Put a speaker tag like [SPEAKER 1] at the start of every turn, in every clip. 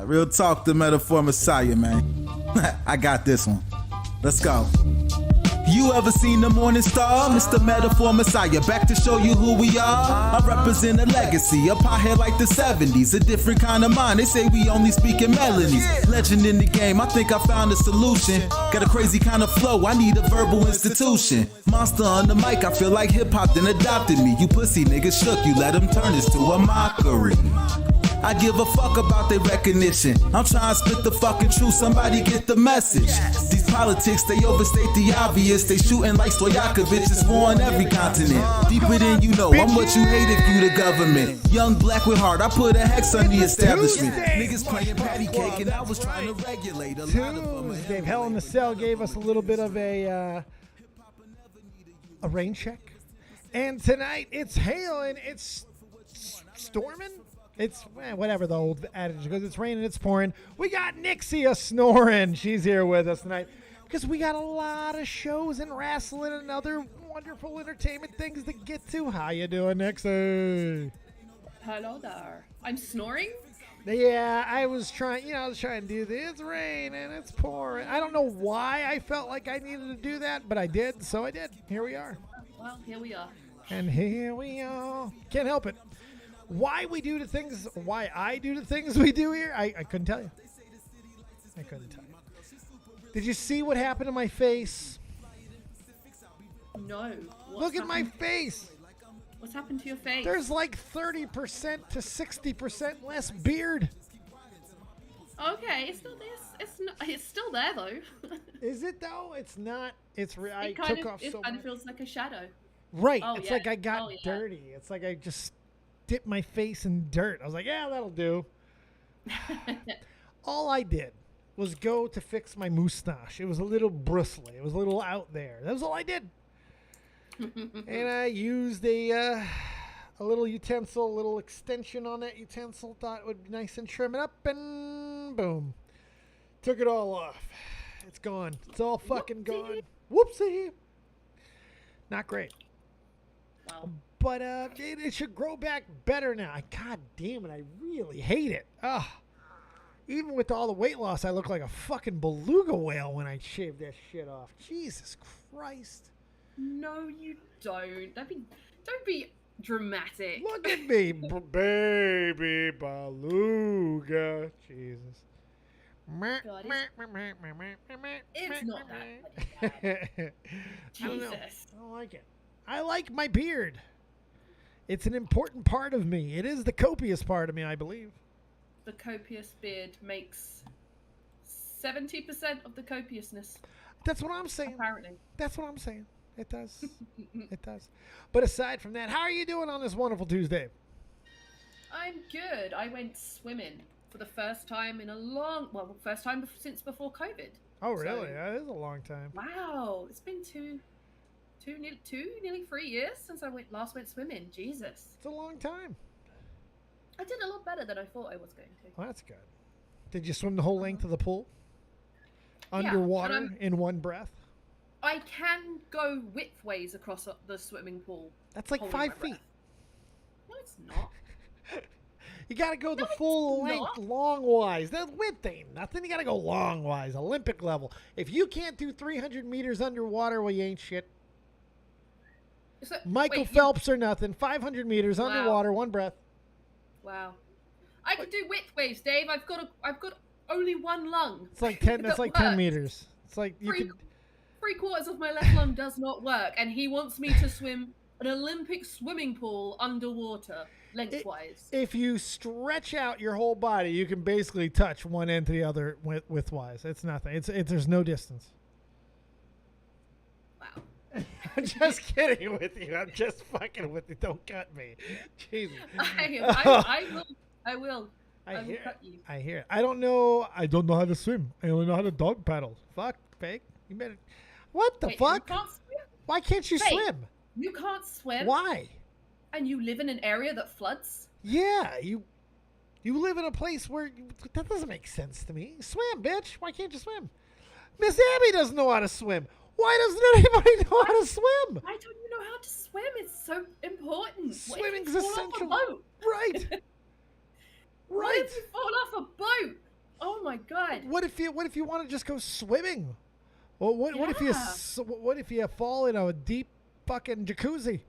[SPEAKER 1] Real talk, the metaphor messiah, man. I got this one. Let's go. You ever seen the morning star? Mr. Metaphor Messiah, back to show you who we are. I represent a legacy, a pothead like the 70s, a different kind of mind. They say we only speak in melodies. Legend in the game, I think I found a solution. Got a crazy kind of flow, I need a verbal institution. Monster on the mic, I feel like hip-hop then adopted me. You pussy niggas shook, you let them turn this to a mockery. I give a fuck about their recognition. I'm trying to spit the fucking truth, somebody get the message. These politics, they overstate the obvious. They shooting like Stoyakovich, it's war on every continent. Deeper than you know, I'm what you hate if you the government. Young black with heart, I put a hex on the establishment. Niggas playing patty cake and I was trying to regulate a lot of them.
[SPEAKER 2] Dave Hell in the Cell gave us a little bit of a rain check. And tonight it's hailing, it's storming. It's whatever the old adage goes. It's raining, it's pouring. We got Nixia snoring. She's here with us tonight because we got a lot of shows and wrestling and other wonderful entertainment things to get to. How you doing, Nixie?
[SPEAKER 3] Hello there. I'm snoring?
[SPEAKER 2] Yeah, I was trying to do this. It's raining, it's pouring. I don't know why I felt like I needed to do that, but I did, so I did. Here we are.
[SPEAKER 3] Well, here we are.
[SPEAKER 2] And here we are. Can't help it. Why I do the things we do here, I couldn't tell you. I couldn't tell you. Did you see what happened to my face?
[SPEAKER 3] No.
[SPEAKER 2] Look at my face.
[SPEAKER 3] What's happened to your face?
[SPEAKER 2] There's like 30% to 60% less beard.
[SPEAKER 3] Okay, it's not this. It's still there though.
[SPEAKER 2] Is it though? It's not. I
[SPEAKER 3] It
[SPEAKER 2] took off so
[SPEAKER 3] kind
[SPEAKER 2] much.
[SPEAKER 3] of feels like a shadow.
[SPEAKER 2] Right.
[SPEAKER 3] Oh,
[SPEAKER 2] It's
[SPEAKER 3] yeah.
[SPEAKER 2] like I got
[SPEAKER 3] Oh, yeah.
[SPEAKER 2] dirty. It's like I just dipped my face in dirt. I was like, yeah, that'll do. All I did was go to fix my mustache. It was a little bristly. It was a little out there. That was all I did. And I used a little utensil, a little extension on that utensil. Thought it would be nice and trim it up, and boom. Took it all off. It's gone. It's all fucking gone. Whoopsie. Not great.
[SPEAKER 3] Wow.
[SPEAKER 2] But it should grow back better now. God damn it, I really hate it. Ugh. Even with all the weight loss, I look like a fucking beluga whale when I shave that shit off. Jesus Christ.
[SPEAKER 3] No, you don't. Don't be dramatic.
[SPEAKER 2] Look at me, baby beluga. Jesus.
[SPEAKER 3] God, it's not that bad.
[SPEAKER 2] I don't know.
[SPEAKER 3] Jesus.
[SPEAKER 2] I don't like it. I like my beard. It's an important part of me. It is the copious part of me, I believe.
[SPEAKER 3] The copious beard makes 70% of the copiousness.
[SPEAKER 2] That's what I'm saying.
[SPEAKER 3] Apparently.
[SPEAKER 2] That's what I'm saying. It does. It does. But aside from that, how are you doing on this wonderful Tuesday?
[SPEAKER 3] I'm good. I went swimming for the first time first time since before COVID.
[SPEAKER 2] Oh, really?
[SPEAKER 3] So,
[SPEAKER 2] That is a long time.
[SPEAKER 3] wow. It's been nearly 3 years since I last went swimming. Jesus.
[SPEAKER 2] It's a long time.
[SPEAKER 3] I did a lot better than I thought I was going to.
[SPEAKER 2] Well, that's good. Did you swim the whole length of the pool? Underwater
[SPEAKER 3] and
[SPEAKER 2] in one breath?
[SPEAKER 3] I can go widthways across the swimming pool.
[SPEAKER 2] That's like
[SPEAKER 3] holding
[SPEAKER 2] 5
[SPEAKER 3] my
[SPEAKER 2] feet.
[SPEAKER 3] breath. No, it's not.
[SPEAKER 2] You got to go the
[SPEAKER 3] No,
[SPEAKER 2] full
[SPEAKER 3] it's
[SPEAKER 2] length,
[SPEAKER 3] not.
[SPEAKER 2] long-wise. That width ain't nothing. You got to go long-wise, Olympic level. If you can't do 300 meters underwater, well, you ain't shit.
[SPEAKER 3] So,
[SPEAKER 2] Michael
[SPEAKER 3] wait,
[SPEAKER 2] Phelps or nothing. 500 meters
[SPEAKER 3] Wow.
[SPEAKER 2] underwater, one breath.
[SPEAKER 3] Wow. I can do widthways, Dave. I've got only one lung.
[SPEAKER 2] It's like 10. That's
[SPEAKER 3] that
[SPEAKER 2] like 10
[SPEAKER 3] works.
[SPEAKER 2] meters. It's like you could.
[SPEAKER 3] 3/4 of my left lung does not work, and he wants me to swim an Olympic swimming pool underwater, lengthwise.
[SPEAKER 2] If you stretch out your whole body, you can basically touch one end to the other widthwise. It's nothing. There's no distance.
[SPEAKER 3] Wow.
[SPEAKER 2] I'm just kidding with you. I'm just fucking with you. Don't cut me. Jesus.
[SPEAKER 3] I will
[SPEAKER 2] hear
[SPEAKER 3] cut
[SPEAKER 2] it.
[SPEAKER 3] you.
[SPEAKER 2] I hear it. I don't know how to swim. I only know how to dog paddle. Fuck, fake. You better. What the
[SPEAKER 3] Wait,
[SPEAKER 2] fuck?
[SPEAKER 3] You can't swim?
[SPEAKER 2] Why can't you
[SPEAKER 3] Wait.
[SPEAKER 2] swim?
[SPEAKER 3] You can't swim?
[SPEAKER 2] Why?
[SPEAKER 3] And you live in an area that floods?
[SPEAKER 2] Yeah, you live in a place where that doesn't make sense to me. Swim, bitch. Why can't you swim? Miss Abby doesn't know how to swim. Why doesn't anybody know how to swim?
[SPEAKER 3] Why don't you know how to swim? It's so important.
[SPEAKER 2] Swimming's
[SPEAKER 3] What if you fall off a
[SPEAKER 2] essential.
[SPEAKER 3] boat?
[SPEAKER 2] Right.
[SPEAKER 3] What
[SPEAKER 2] Right.
[SPEAKER 3] if you fall off a boat? Oh my god.
[SPEAKER 2] What if you want to just go swimming? Well, what if you what if you fall in a deep fucking jacuzzi?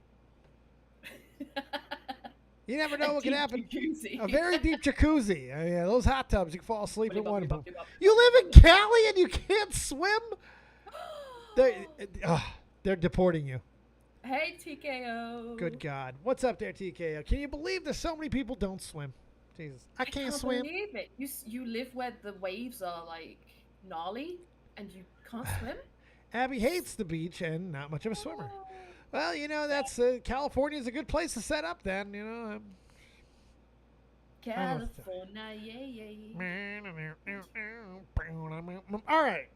[SPEAKER 2] You never know what can happen.
[SPEAKER 3] Jacuzzi.
[SPEAKER 2] A very deep jacuzzi. I mean, those hot tubs, you can fall asleep in one of them.
[SPEAKER 3] Bop.
[SPEAKER 2] You live in Cali and you can't swim? They're deporting you.
[SPEAKER 3] Hey, TKO.
[SPEAKER 2] Good God. What's up there, TKO? Can you believe there's so many people don't swim? Jesus. I can't swim.
[SPEAKER 3] Believe it. You live where the waves are like gnarly and you can't swim?
[SPEAKER 2] Abby hates the beach and not much of a swimmer. Well, you know, that's California's a good place to set up then, you know.
[SPEAKER 3] California, yeah.
[SPEAKER 2] All right.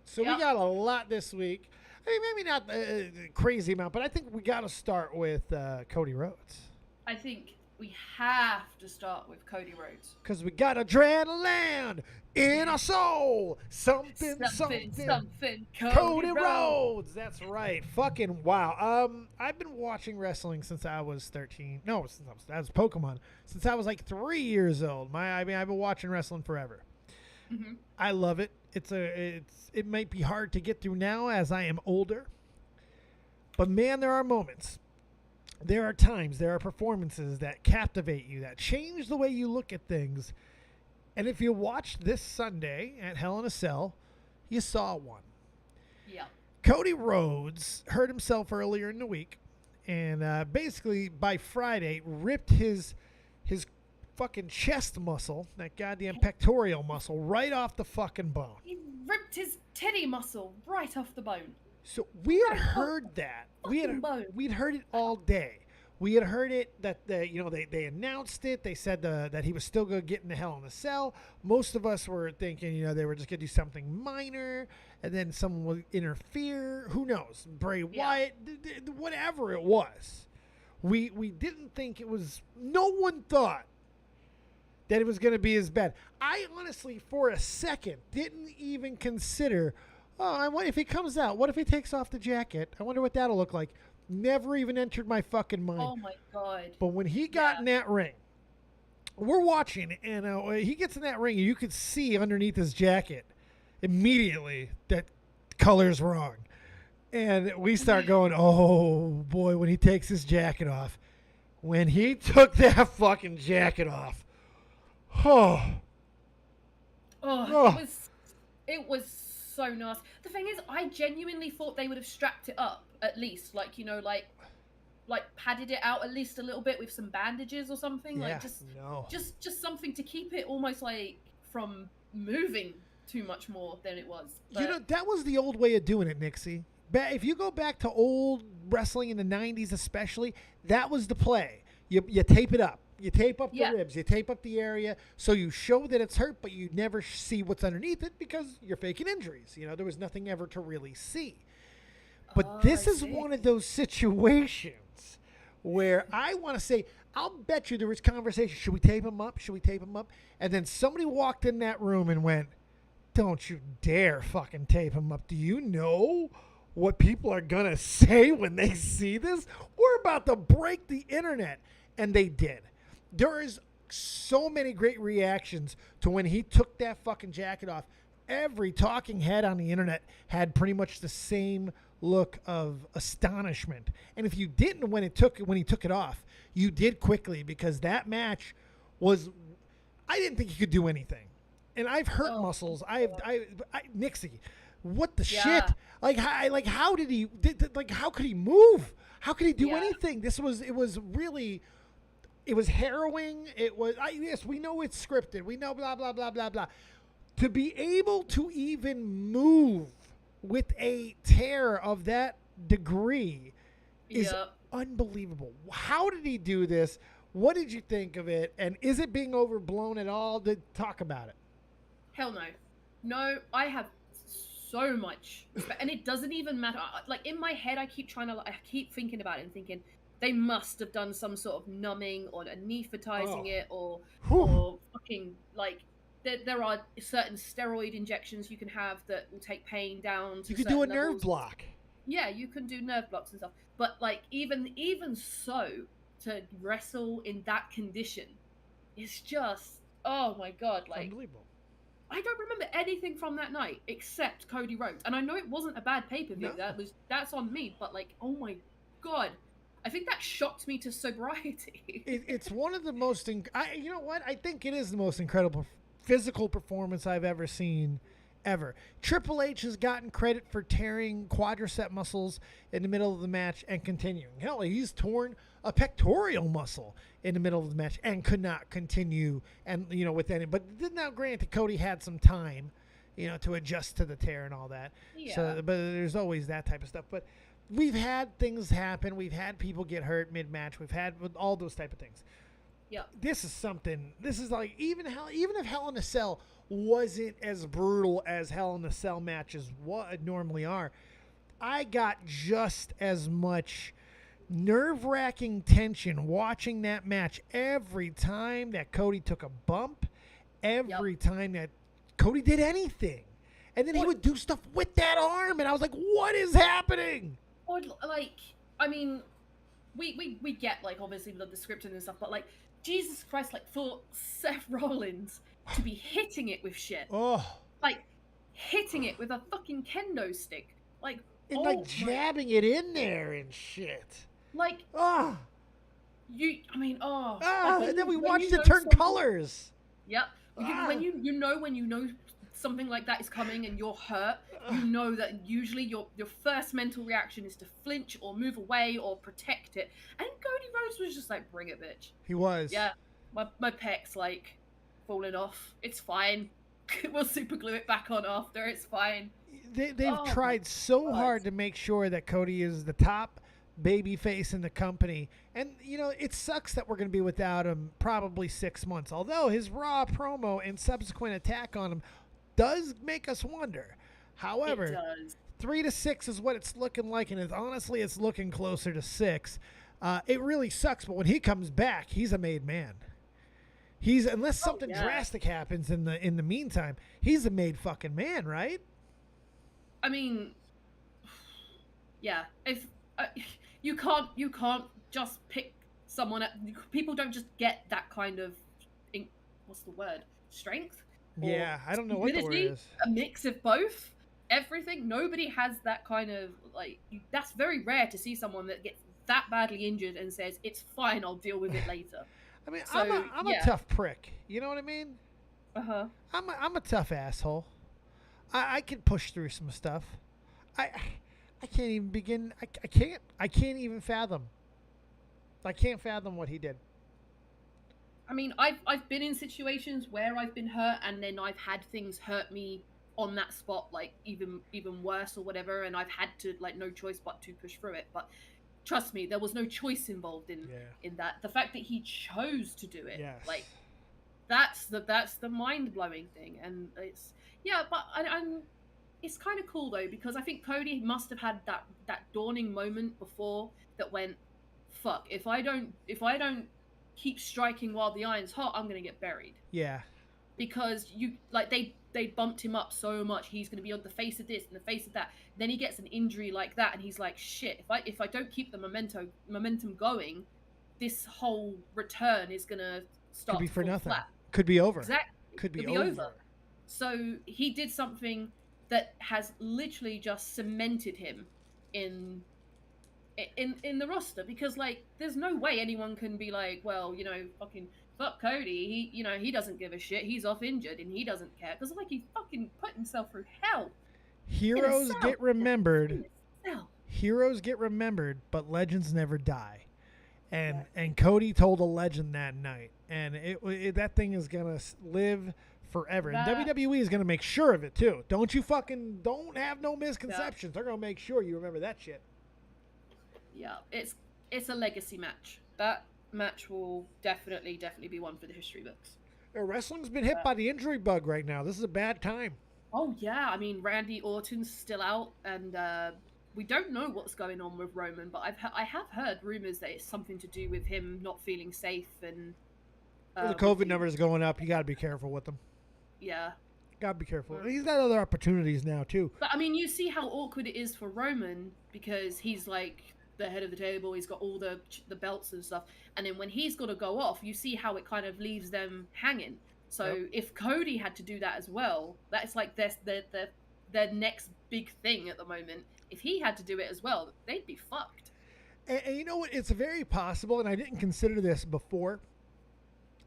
[SPEAKER 2] So we got a lot this week. I mean, maybe not a crazy amount, but I think we got to start with Cody Rhodes.
[SPEAKER 3] I think we have to start with Cody Rhodes.
[SPEAKER 2] Because we got adrenaline in our soul. Something. Cody Rhodes. That's right. Fucking wow. I've been watching wrestling since I was 13. No, since I was Pokemon. Since I was like 3 years old. I've been watching wrestling forever.
[SPEAKER 3] Mm-hmm.
[SPEAKER 2] I love it. It might be hard to get through now as I am older. But man, there are moments. There are times, there are performances that captivate you, that change the way you look at things. And if you watched this Sunday at Hell in a Cell, you saw one.
[SPEAKER 3] Yeah.
[SPEAKER 2] Cody Rhodes hurt himself earlier in the week, and basically by Friday ripped his fucking chest muscle, that goddamn pectoral muscle, right off the fucking bone.
[SPEAKER 3] He ripped his titty muscle right off the bone.
[SPEAKER 2] So we had heard that. We'd heard it all day. We had heard it that they announced it. They said that he was still going to get in the Hell in a Cell. Most of us were thinking, they were just going to do something minor, and then someone would interfere. Who knows? Bray Wyatt, whatever it was. We didn't think it was. No one thought that it was going to be as bad. I honestly, for a second, didn't even consider. Oh, if he comes out, what if he takes off the jacket? I wonder what that'll look like. Never even entered my fucking mind.
[SPEAKER 3] Oh, my God.
[SPEAKER 2] But when he got in that ring, we're watching, and he gets in that ring, and you could see underneath his jacket immediately that color's wrong. And we start going, oh, boy, when he takes his jacket off. When he took that fucking jacket off.
[SPEAKER 3] It was so nasty. The thing is, I genuinely thought they would have strapped it up at least, like padded it out at least a little bit with some bandages or something, just something to keep it almost like from moving too much more than it was. But
[SPEAKER 2] that was the old way of doing it, Nixie. If you go back to old wrestling in the 90s especially, that was the play. You tape it up. You tape up the ribs. You tape up the area so you show that it's hurt, but you never see what's underneath it because you're faking injuries. There was nothing ever to really see. But this is one of those situations where I want to say, I'll bet you there was conversation. Should we tape him up? Should we tape him up? And then somebody walked in that room and went, don't you dare fucking tape him up. Do you know what people are going to say when they see this? We're about to break the internet. And they did. There is so many great reactions to when he took that fucking jacket off. Every talking head on the internet had pretty much the same look of astonishment. And if you didn't when he took it off, you did quickly, because that match was, I didn't think he could do anything. And I've hurt muscles. Nixie, what the shit? How did he? How could he move? How could he do anything? It was harrowing. Yes, we know it's scripted. We know blah, blah, blah, blah, blah. To be able to even move with a tear of that degree is unbelievable. How did he do this? What did you think of it? And is it being overblown at all? Talk about it.
[SPEAKER 3] Hell no. No, I have so much respect. And it doesn't even matter. Like, in my head, I keep thinking about it and thinking, they must have done some sort of numbing or anesthetizing it or fucking, like, there are certain steroid injections you can have that will take pain down to
[SPEAKER 2] You could do a
[SPEAKER 3] certain
[SPEAKER 2] nerve
[SPEAKER 3] levels.
[SPEAKER 2] block.
[SPEAKER 3] Yeah, you can do nerve blocks and stuff. But, like, even so, to wrestle in that condition is just, oh my god, like
[SPEAKER 2] Unbelievable.
[SPEAKER 3] I don't remember anything from that night except Cody Rhodes, and I know it wasn't a bad pay-per-view.
[SPEAKER 2] No.
[SPEAKER 3] That's on me, but like, oh my god, I think that shocked me to sobriety.
[SPEAKER 2] It's one of the most. You know what? I think it is the most incredible physical performance I've ever seen, ever. Triple H has gotten credit for tearing quadricep muscles in the middle of the match and continuing. Hell, he's torn a pectoral muscle in the middle of the match and could not continue. And with any. But now, granted, Cody had some time, to adjust to the tear and all that.
[SPEAKER 3] Yeah.
[SPEAKER 2] So, but there's always that type of stuff. But we've had things happen. We've had people get hurt mid-match. We've had all those type of things.
[SPEAKER 3] Yeah.
[SPEAKER 2] This is something. This is like even if Hell in a Cell wasn't as brutal as Hell in a Cell matches normally are, I got just as much nerve-wracking tension watching that match every time that Cody took a bump, every time that Cody did anything. And then he would do stuff with that arm, and I was like, what is happening?
[SPEAKER 3] Or, like, I mean, we get, like, obviously the scripting and stuff, but, like, Jesus Christ, like, for Seth Rollins to be hitting it with shit.
[SPEAKER 2] Oh.
[SPEAKER 3] Like, hitting it with a fucking kendo stick. Like,
[SPEAKER 2] and, like, jabbing it in there and shit.
[SPEAKER 3] Like,
[SPEAKER 2] and then we watched it turn colors.
[SPEAKER 3] Yep. When you know something like that is coming and you're hurt, you know that usually your first mental reaction is to flinch or move away or protect it. And Cody Rhodes was just like, bring it, bitch.
[SPEAKER 2] He was.
[SPEAKER 3] Yeah. My pec's like falling off. It's fine. We'll super glue it back on after. It's fine.
[SPEAKER 2] They've tried so hard to make sure that Cody is the top baby face in the company. And, it sucks that we're going to be without him probably 6 months. Although his Raw promo and subsequent attack on him does make us wonder. However, 3 to 6 is what it's looking like, and honestly, it's looking closer to 6. It really sucks, but when he comes back, he's a made man. Unless something drastic happens in the meantime, he's a made fucking man, right?
[SPEAKER 3] I mean, yeah. If you can't just pick someone. People don't just get that kind of what's the word? Strength.
[SPEAKER 2] Yeah, I don't know what the word is.
[SPEAKER 3] A mix of both. Everything. Nobody has that kind of that's very rare to see someone that gets that badly injured and says it's fine. I'll deal with it later.
[SPEAKER 2] I mean, so, I'm a tough prick. You know what I mean? I'm a tough asshole. I can push through some stuff. I can't even begin. I can't even fathom. I can't fathom what he did.
[SPEAKER 3] I mean, I've been in situations where I've been hurt, and then I've had things hurt me on that spot, like even worse or whatever, and I've had to no choice but to push through it. But trust me, there was no choice involved in that. The fact that he chose to do it, that's the mind blowing thing, and it's but it's kind of cool though, because I think Cody must have had that dawning moment before that went, fuck, if I don't keep striking while the iron's hot, I'm gonna get buried. Yeah. Because they bumped him up so much, he's gonna be on the face of this and the face of that. Then he gets an injury like that, and he's like, shit, if I don't keep the momentum going, this whole return is gonna start
[SPEAKER 2] could be
[SPEAKER 3] to
[SPEAKER 2] for
[SPEAKER 3] fall
[SPEAKER 2] nothing.
[SPEAKER 3] flat.
[SPEAKER 2] Could be over.
[SPEAKER 3] Exactly.
[SPEAKER 2] Could be over.
[SPEAKER 3] So he did something that has literally just cemented him in the roster, because there's no way anyone can be like, well, fucking fuck Cody, he doesn't give a shit, he's off injured and he doesn't care, because he fucking put himself through hell.
[SPEAKER 2] Heroes get remembered. Heroes get remembered, but legends never die. And Cody told a legend that night, and that thing is gonna live forever. And WWE is gonna make sure of it too. Don't have no misconceptions. They're gonna make sure you remember that shit.
[SPEAKER 3] Yeah, it's a legacy match. That match will definitely be one for the history books.
[SPEAKER 2] Wrestling's been hit by the injury bug right now. This is a bad time.
[SPEAKER 3] Oh yeah, I mean Randy Orton's still out, and we don't know what's going on with Roman, but I have heard rumors that it's something to do with him not feeling safe, and
[SPEAKER 2] the COVID numbers going up. You got to be careful with them.
[SPEAKER 3] Yeah.
[SPEAKER 2] Gotta be careful. He's got other opportunities now too.
[SPEAKER 3] But I mean, you see how awkward it is for Roman, because he's the head of the table. He's got all the belts and stuff, and then when he's got to go off, you see how it kind of leaves them hanging. So if Cody had to do that as well, that's like their next big thing at the moment. If he had to do it as well, they'd be fucked.
[SPEAKER 2] And you know what? It's very possible, and I didn't consider this before.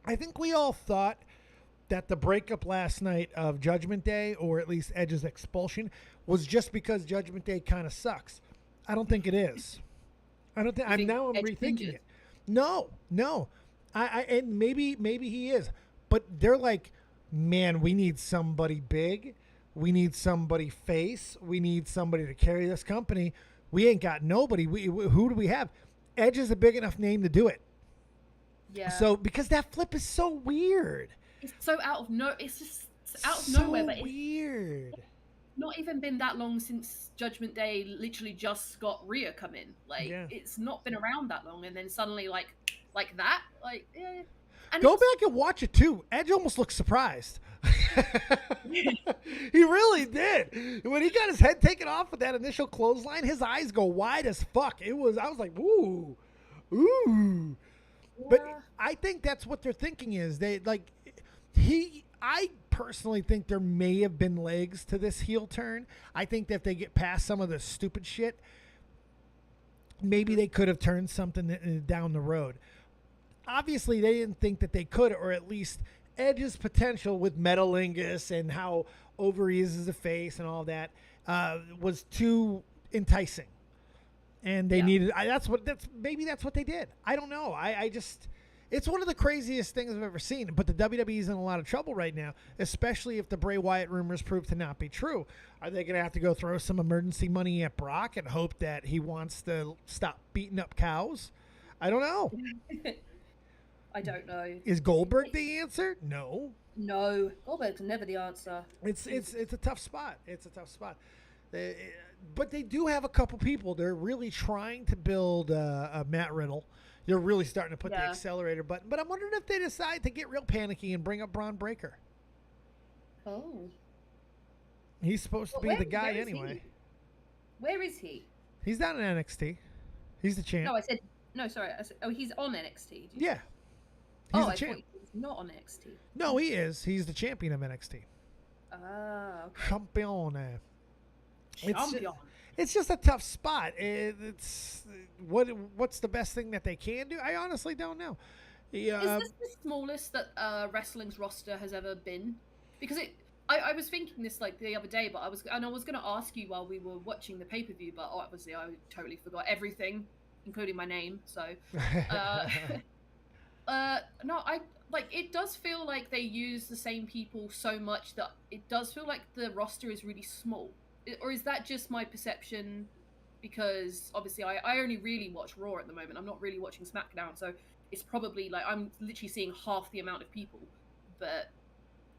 [SPEAKER 2] I think we all thought that the breakup last night of Judgment Day, or at least Edge's expulsion, was just because Judgment Day kind of sucks. I don't think it is. I don't think. I'm rethinking it. No. And maybe he is, but they're like, man, we need somebody big. We need somebody face. We need somebody to carry this company. We ain't got nobody. Who do we have? Edge is a big enough name to do it.
[SPEAKER 3] Yeah.
[SPEAKER 2] So because that flip is so weird.
[SPEAKER 3] It's so it's just out of nowhere. But
[SPEAKER 2] weird.
[SPEAKER 3] It's not even been that long since Judgment Day literally just got Rhea come in. Like it's not been around that long, and then suddenly like that. Like And
[SPEAKER 2] go back and watch it too. Edge almost looked surprised. He really did. When he got his head taken off with that initial clothesline, his eyes go wide as fuck. I was like, ooh. But I think that's what they're thinking is I personally think there may have been legs to this heel turn. I think that if they get past some of the stupid shit, maybe they could have turned something down the road. Obviously, they didn't think that they could, or at least Edge's potential with Metalingus and how over he is as a face and all that was too enticing. And they needed. Maybe that's what they did. I don't know. I just. It's one of the craziest things I've ever seen. But the WWE's in a lot of trouble right now, especially if the Bray Wyatt rumors prove to not be true. Are they going to have to go throw some emergency money at Brock and hope that he wants to stop beating up cows? I don't know.
[SPEAKER 3] I don't know.
[SPEAKER 2] Is Goldberg the answer? No.
[SPEAKER 3] No, Goldberg's never the answer.
[SPEAKER 2] It's a tough spot. It's a tough spot. But they do have a couple people. They're really trying to build a Matt Riddle. They're really starting to put the accelerator button. But I'm wondering if they decide to get real panicky and bring up Braun Breaker.
[SPEAKER 3] Oh.
[SPEAKER 2] He's supposed to be the guy anyway.
[SPEAKER 3] Where is he?
[SPEAKER 2] He's not in NXT. He's the champ.
[SPEAKER 3] No, I said he's on NXT.
[SPEAKER 2] Yeah.
[SPEAKER 3] I thought he was not on NXT.
[SPEAKER 2] No, he is. He's the champion of NXT.
[SPEAKER 3] Ah, okay.
[SPEAKER 2] Champion.
[SPEAKER 3] Champion.
[SPEAKER 2] It's just a tough spot. It's what's the best thing that they can do? I honestly don't know.
[SPEAKER 3] Is this the smallest that wrestling's roster has ever been? Because I was thinking this like the other day, but I was going to ask you while we were watching the pay-per-view, but obviously I totally forgot everything, including my name. So, no, it does feel like they use the same people so much that it does feel like the roster is really small. Or is that just my perception? Because obviously I only really watch Raw at the moment. I'm not really watching SmackDown, so it's probably like I'm literally seeing half the amount of people. But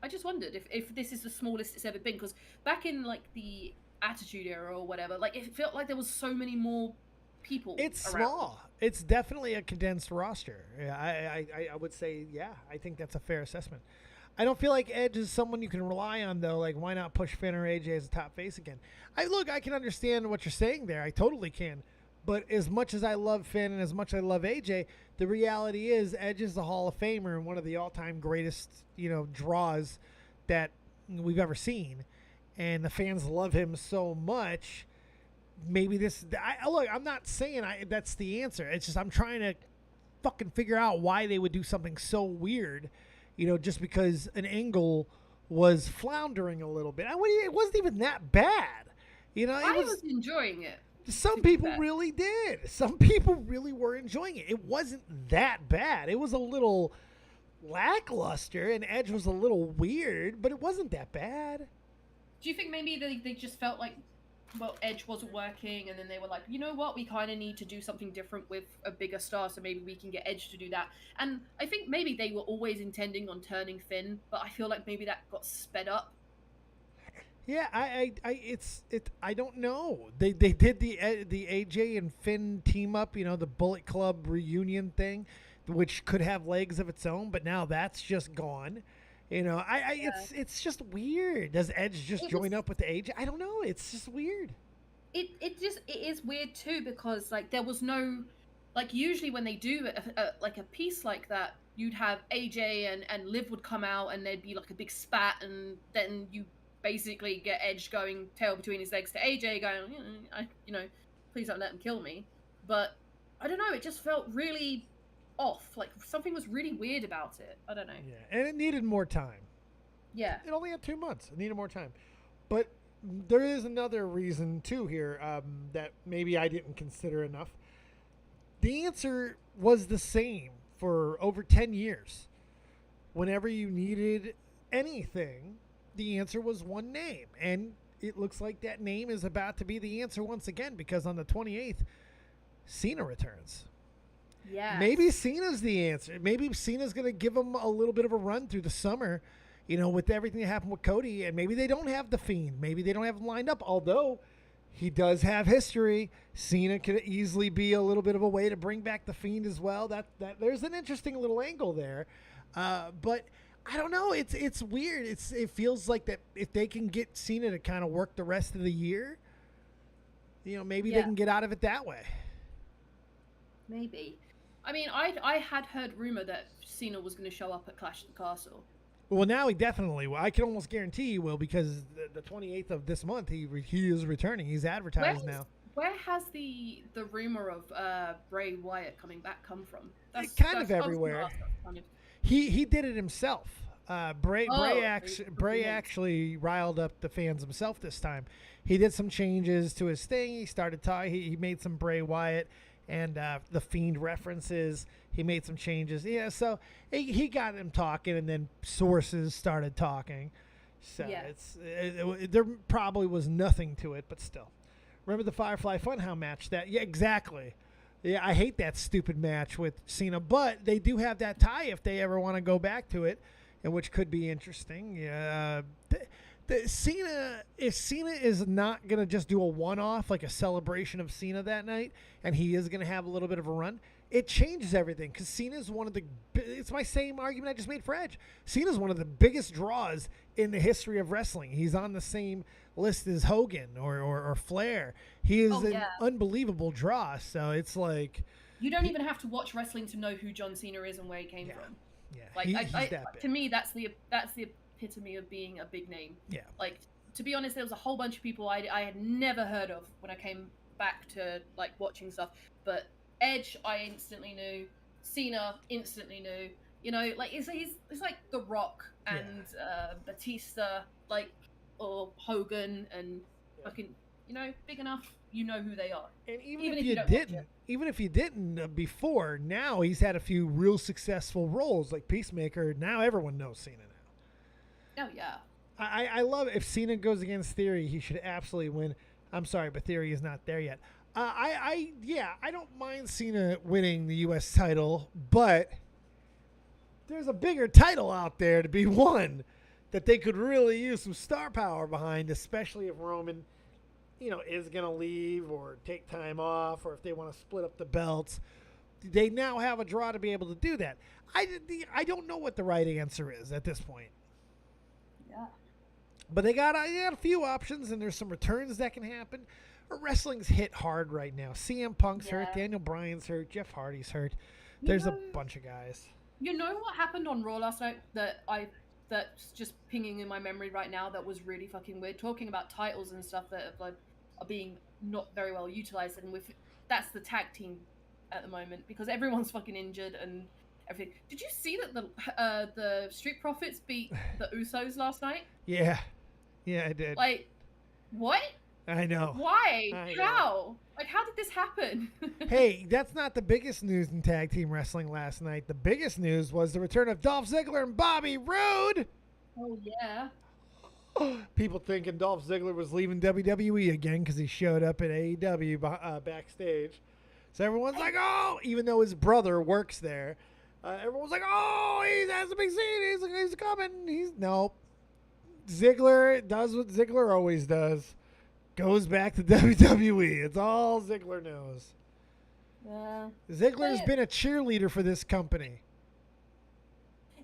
[SPEAKER 3] I just wondered if this is the smallest it's ever been. Because back in like the Attitude Era or whatever, like it felt like there was so many more people.
[SPEAKER 2] It's
[SPEAKER 3] around.
[SPEAKER 2] small. It's definitely a condensed roster. Yeah, I would say, I think that's a fair assessment. I don't feel like Edge is someone you can rely on, though. Like, why not push Finn or AJ as a top face again? I can understand what you're saying there. I totally can. But as much as I love Finn and as much as I love AJ, the reality is Edge is the Hall of Famer and one of the all-time greatest, draws that we've ever seen. And the fans love him so much. Maybe I'm not saying that's the answer. It's just I'm trying to fucking figure out why they would do something so weird. Just because an angle was floundering a little bit. It wasn't even that bad.
[SPEAKER 3] I was enjoying it.
[SPEAKER 2] Some people really did. Some people really were enjoying it. It wasn't that bad. It was a little lackluster, and Edge was a little weird, but it wasn't that bad.
[SPEAKER 3] Do you think maybe they just felt like, Edge wasn't working, and then they were like, you know what, we kind of need to do something different with a bigger star, so maybe we can get Edge to do that. And I think maybe they were always intending on turning Finn, but I feel like maybe that got sped up.
[SPEAKER 2] Yeah, I don't know. They did the AJ and Finn team up, the Bullet Club reunion thing, which could have legs of its own, but now that's just gone. It's just weird. Does Edge just join up with the AJ? I don't know. It's just weird.
[SPEAKER 3] It is weird too, because like there was no Like usually when they do like a piece like that, you'd have AJ and Liv would come out and there'd be like a big spat, and then you basically get Edge going tail between his legs to AJ going, please don't let him kill me. But I don't know, it just felt really off. Like something was really weird about it. I don't know.
[SPEAKER 2] Yeah, and it needed more time.
[SPEAKER 3] Yeah.
[SPEAKER 2] It only had 2 months. It needed more time. But there is another reason, too, here that maybe I didn't consider enough. The answer was the same for over 10 years. Whenever you needed anything, the answer was one name. And it looks like that name is about to be the answer once again, because on the 28th, Cena returns.
[SPEAKER 3] Yeah.
[SPEAKER 2] Maybe Cena's the answer. Maybe Cena's going to give him a little bit of a run through the summer, with everything that happened with Cody. And maybe they don't have The Fiend. Maybe they don't have him lined up, although he does have history. Cena could easily be a little bit of a way to bring back The Fiend as well. That there's an interesting little angle there. But I don't know. It's weird. It feels like that if they can get Cena to kind of work the rest of the year, maybe they can get out of it that way.
[SPEAKER 3] Maybe. I mean, I had heard rumor that Cena was going to show up at Clash of the Castle.
[SPEAKER 2] Well, now he definitely will. I can almost guarantee he will, because the 28th of this month he is returning. He's advertised now.
[SPEAKER 3] Where has the rumor of Bray Wyatt coming back come from?
[SPEAKER 2] That's kind of everywhere. He did it himself. Bray actually riled up the fans himself this time. He did some changes to his thing. He started he made some Bray Wyatt and the Fiend references. He made some changes. Yeah, so he got him talking, and then sources started talking. So there probably was nothing to it, but still. Remember the Firefly Funhouse match? Yeah, exactly. Yeah, I hate that stupid match with Cena, but they do have that tie if they ever want to go back to it, and which could be interesting. Yeah, if Cena is not going to just do a one-off, like a celebration of Cena that night, and he is going to have a little bit of a run, it changes everything, because Cena's it's my same argument I just made for Edge. Cena's one of the biggest draws in the history of wrestling. He's on the same list as Hogan or Flair. He is an unbelievable draw, so it's like...
[SPEAKER 3] You don't even have to watch wrestling to know who John Cena is and where he came from.
[SPEAKER 2] Yeah,
[SPEAKER 3] like to me, that's the epitome of being a big name.
[SPEAKER 2] Yeah.
[SPEAKER 3] Like, to be honest, there was a whole bunch of people I had never heard of when I came back to like watching stuff, but Edge I instantly knew, Cena instantly knew. Like it's like The Rock and Batista, like, or Hogan, and fucking big enough, who they are.
[SPEAKER 2] And even if you didn't before, now he's had a few real successful roles like Peacemaker. Now everyone knows Cena now.
[SPEAKER 3] Oh yeah.
[SPEAKER 2] I love it. If Cena goes against Theory, he should absolutely win. I'm sorry, but Theory is not there yet. I don't mind Cena winning the U.S. title, but there's a bigger title out there to be won that they could really use some star power behind, especially if Roman, is going to leave or take time off, or if they want to split up the belts. They now have a draw to be able to do that. I don't know what the right answer is at this point.
[SPEAKER 3] Yeah.
[SPEAKER 2] But they got a few options, and there's some returns that can happen. Wrestling's hit hard right now. CM Punk's hurt, Daniel Bryan's hurt, Jeff Hardy's hurt. There's a bunch of guys.
[SPEAKER 3] You know what happened on Raw last night that's just pinging in my memory right now that was really fucking weird? Talking about titles and stuff that are being not very well utilized, and that's the tag team at the moment, because everyone's fucking injured and everything. Did you see that the Street Profits beat the Usos last night?
[SPEAKER 2] Yeah, I did.
[SPEAKER 3] Like, what?
[SPEAKER 2] I know.
[SPEAKER 3] Why? How? Like, how did this happen?
[SPEAKER 2] Hey, that's not the biggest news in tag team wrestling last night. The biggest news was the return of Dolph Ziggler and Bobby Roode.
[SPEAKER 3] Oh, yeah.
[SPEAKER 2] People thinking Dolph Ziggler was leaving WWE again because he showed up at AEW backstage. So everyone's like, oh, even though his brother works there, everyone's like, oh, he has a big scene. He's coming. Nope. Ziggler does what Ziggler always does. Goes back to WWE. It's all Ziggler knows. Ziggler's been a cheerleader for this company.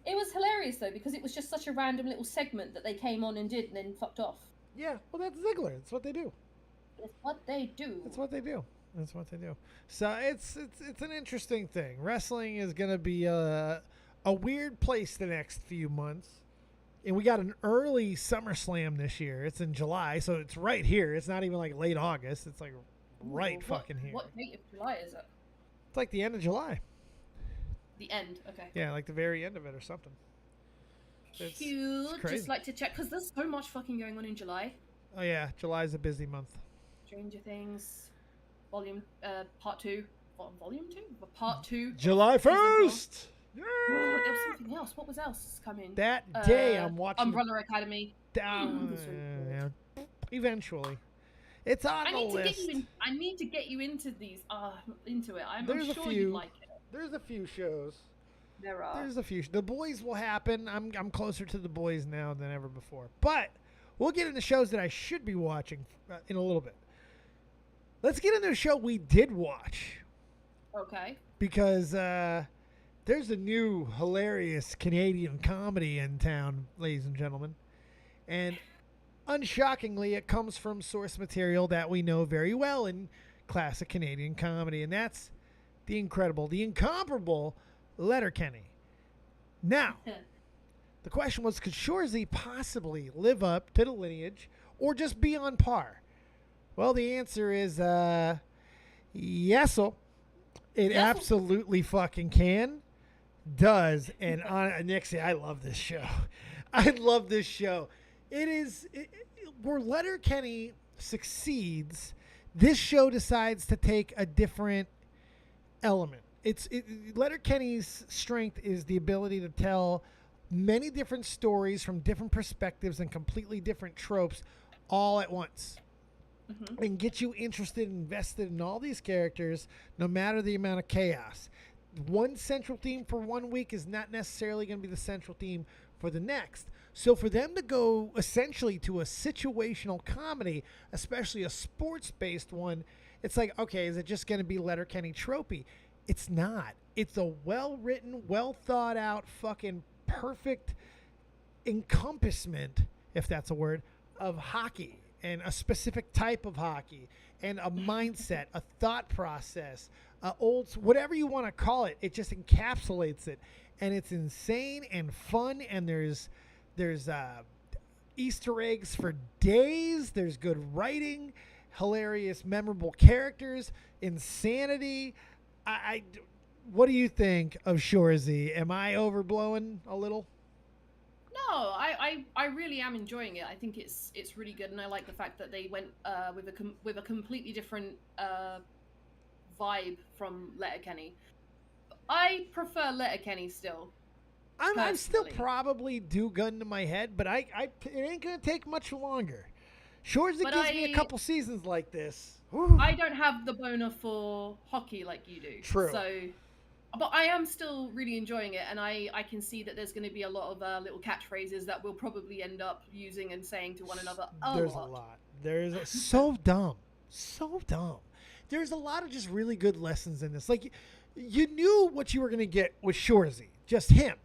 [SPEAKER 3] It was hilarious, though, because it was just such a random little segment that they came on and did and then fucked off.
[SPEAKER 2] Yeah, well, that's Ziggler. That's what they do.
[SPEAKER 3] It's what they do.
[SPEAKER 2] That's what they do. That's what they do. So it's an interesting thing. Wrestling is going to be a weird place the next few months. And we got an early SummerSlam this year. It's in July, so it's right here. It's not even like late August. It's like right fucking here.
[SPEAKER 3] What date of July is it?
[SPEAKER 2] It's like the end of July.
[SPEAKER 3] The end, okay.
[SPEAKER 2] Yeah, like the very end of it or something.
[SPEAKER 3] Cute. Just like to check, because there's so much fucking going on in July.
[SPEAKER 2] Oh, yeah. July's a busy month.
[SPEAKER 3] Stranger Things, part 2. Volume 2? Part 2.
[SPEAKER 2] July 1st!
[SPEAKER 3] Yeah. Oh, there was something else. What was else coming?
[SPEAKER 2] That day I'm watching
[SPEAKER 3] Umbrella Academy.
[SPEAKER 2] Down. Eventually. It's on the list.
[SPEAKER 3] I need to get you into these. Into it. I'm sure you like it.
[SPEAKER 2] There's a few shows.
[SPEAKER 3] There are.
[SPEAKER 2] There's a few. The Boys will happen. I'm closer to The Boys now than ever before. But we'll get into shows that I should be watching in a little bit. Let's get into a show we did watch.
[SPEAKER 3] Okay.
[SPEAKER 2] Because there's a new hilarious Canadian comedy in town, ladies and gentlemen. And unshockingly, it comes from source material that we know very well in classic Canadian comedy. And that's the incredible, the incomparable Letterkenny. Now, the question was, could Shoresy possibly live up to the lineage or just be on par? Well, the answer is yes. It absolutely fucking does. And Nixie, I love this show. I love this show. Where Letterkenny succeeds, this show decides to take a different element. Letterkenny's strength is the ability to tell many different stories from different perspectives and completely different tropes all at once. Mm-hmm. And get you interested and invested in all these characters no matter the amount of chaos. One central theme for 1 week is not necessarily going to be the central theme for the next. So for them to go essentially to a situational comedy, especially a sports-based one, it's like, okay, is it just going to be Letterkenny tropey? It's not. It's a well-written, well-thought-out, fucking perfect encompassment, if that's a word, of hockey and a specific type of hockey and a mindset, a thought process, whatever you want to call it. It just encapsulates it, and it's insane and fun. And there's Easter eggs for days. There's good writing, hilarious, memorable characters, insanity. What do you think of Shoresy? Am I overblowing a little?
[SPEAKER 3] No, I really am enjoying it. I think it's really good, and I like the fact that they went with a completely different vibe from Letterkenny. I prefer Letterkenny still.
[SPEAKER 2] I'm still probably do gun to my head, but it ain't gonna take much longer. Shoresy gives me a couple seasons like this. Whew.
[SPEAKER 3] I don't have the boner for hockey like you do.
[SPEAKER 2] True.
[SPEAKER 3] But I am still really enjoying it, and I can see that there's going to be a lot of little catchphrases that we'll probably end up using and saying to one another.
[SPEAKER 2] There's a lot. So dumb. There's a lot of just really good lessons in this. Like, you knew what you were going to get with Shoresy, just him.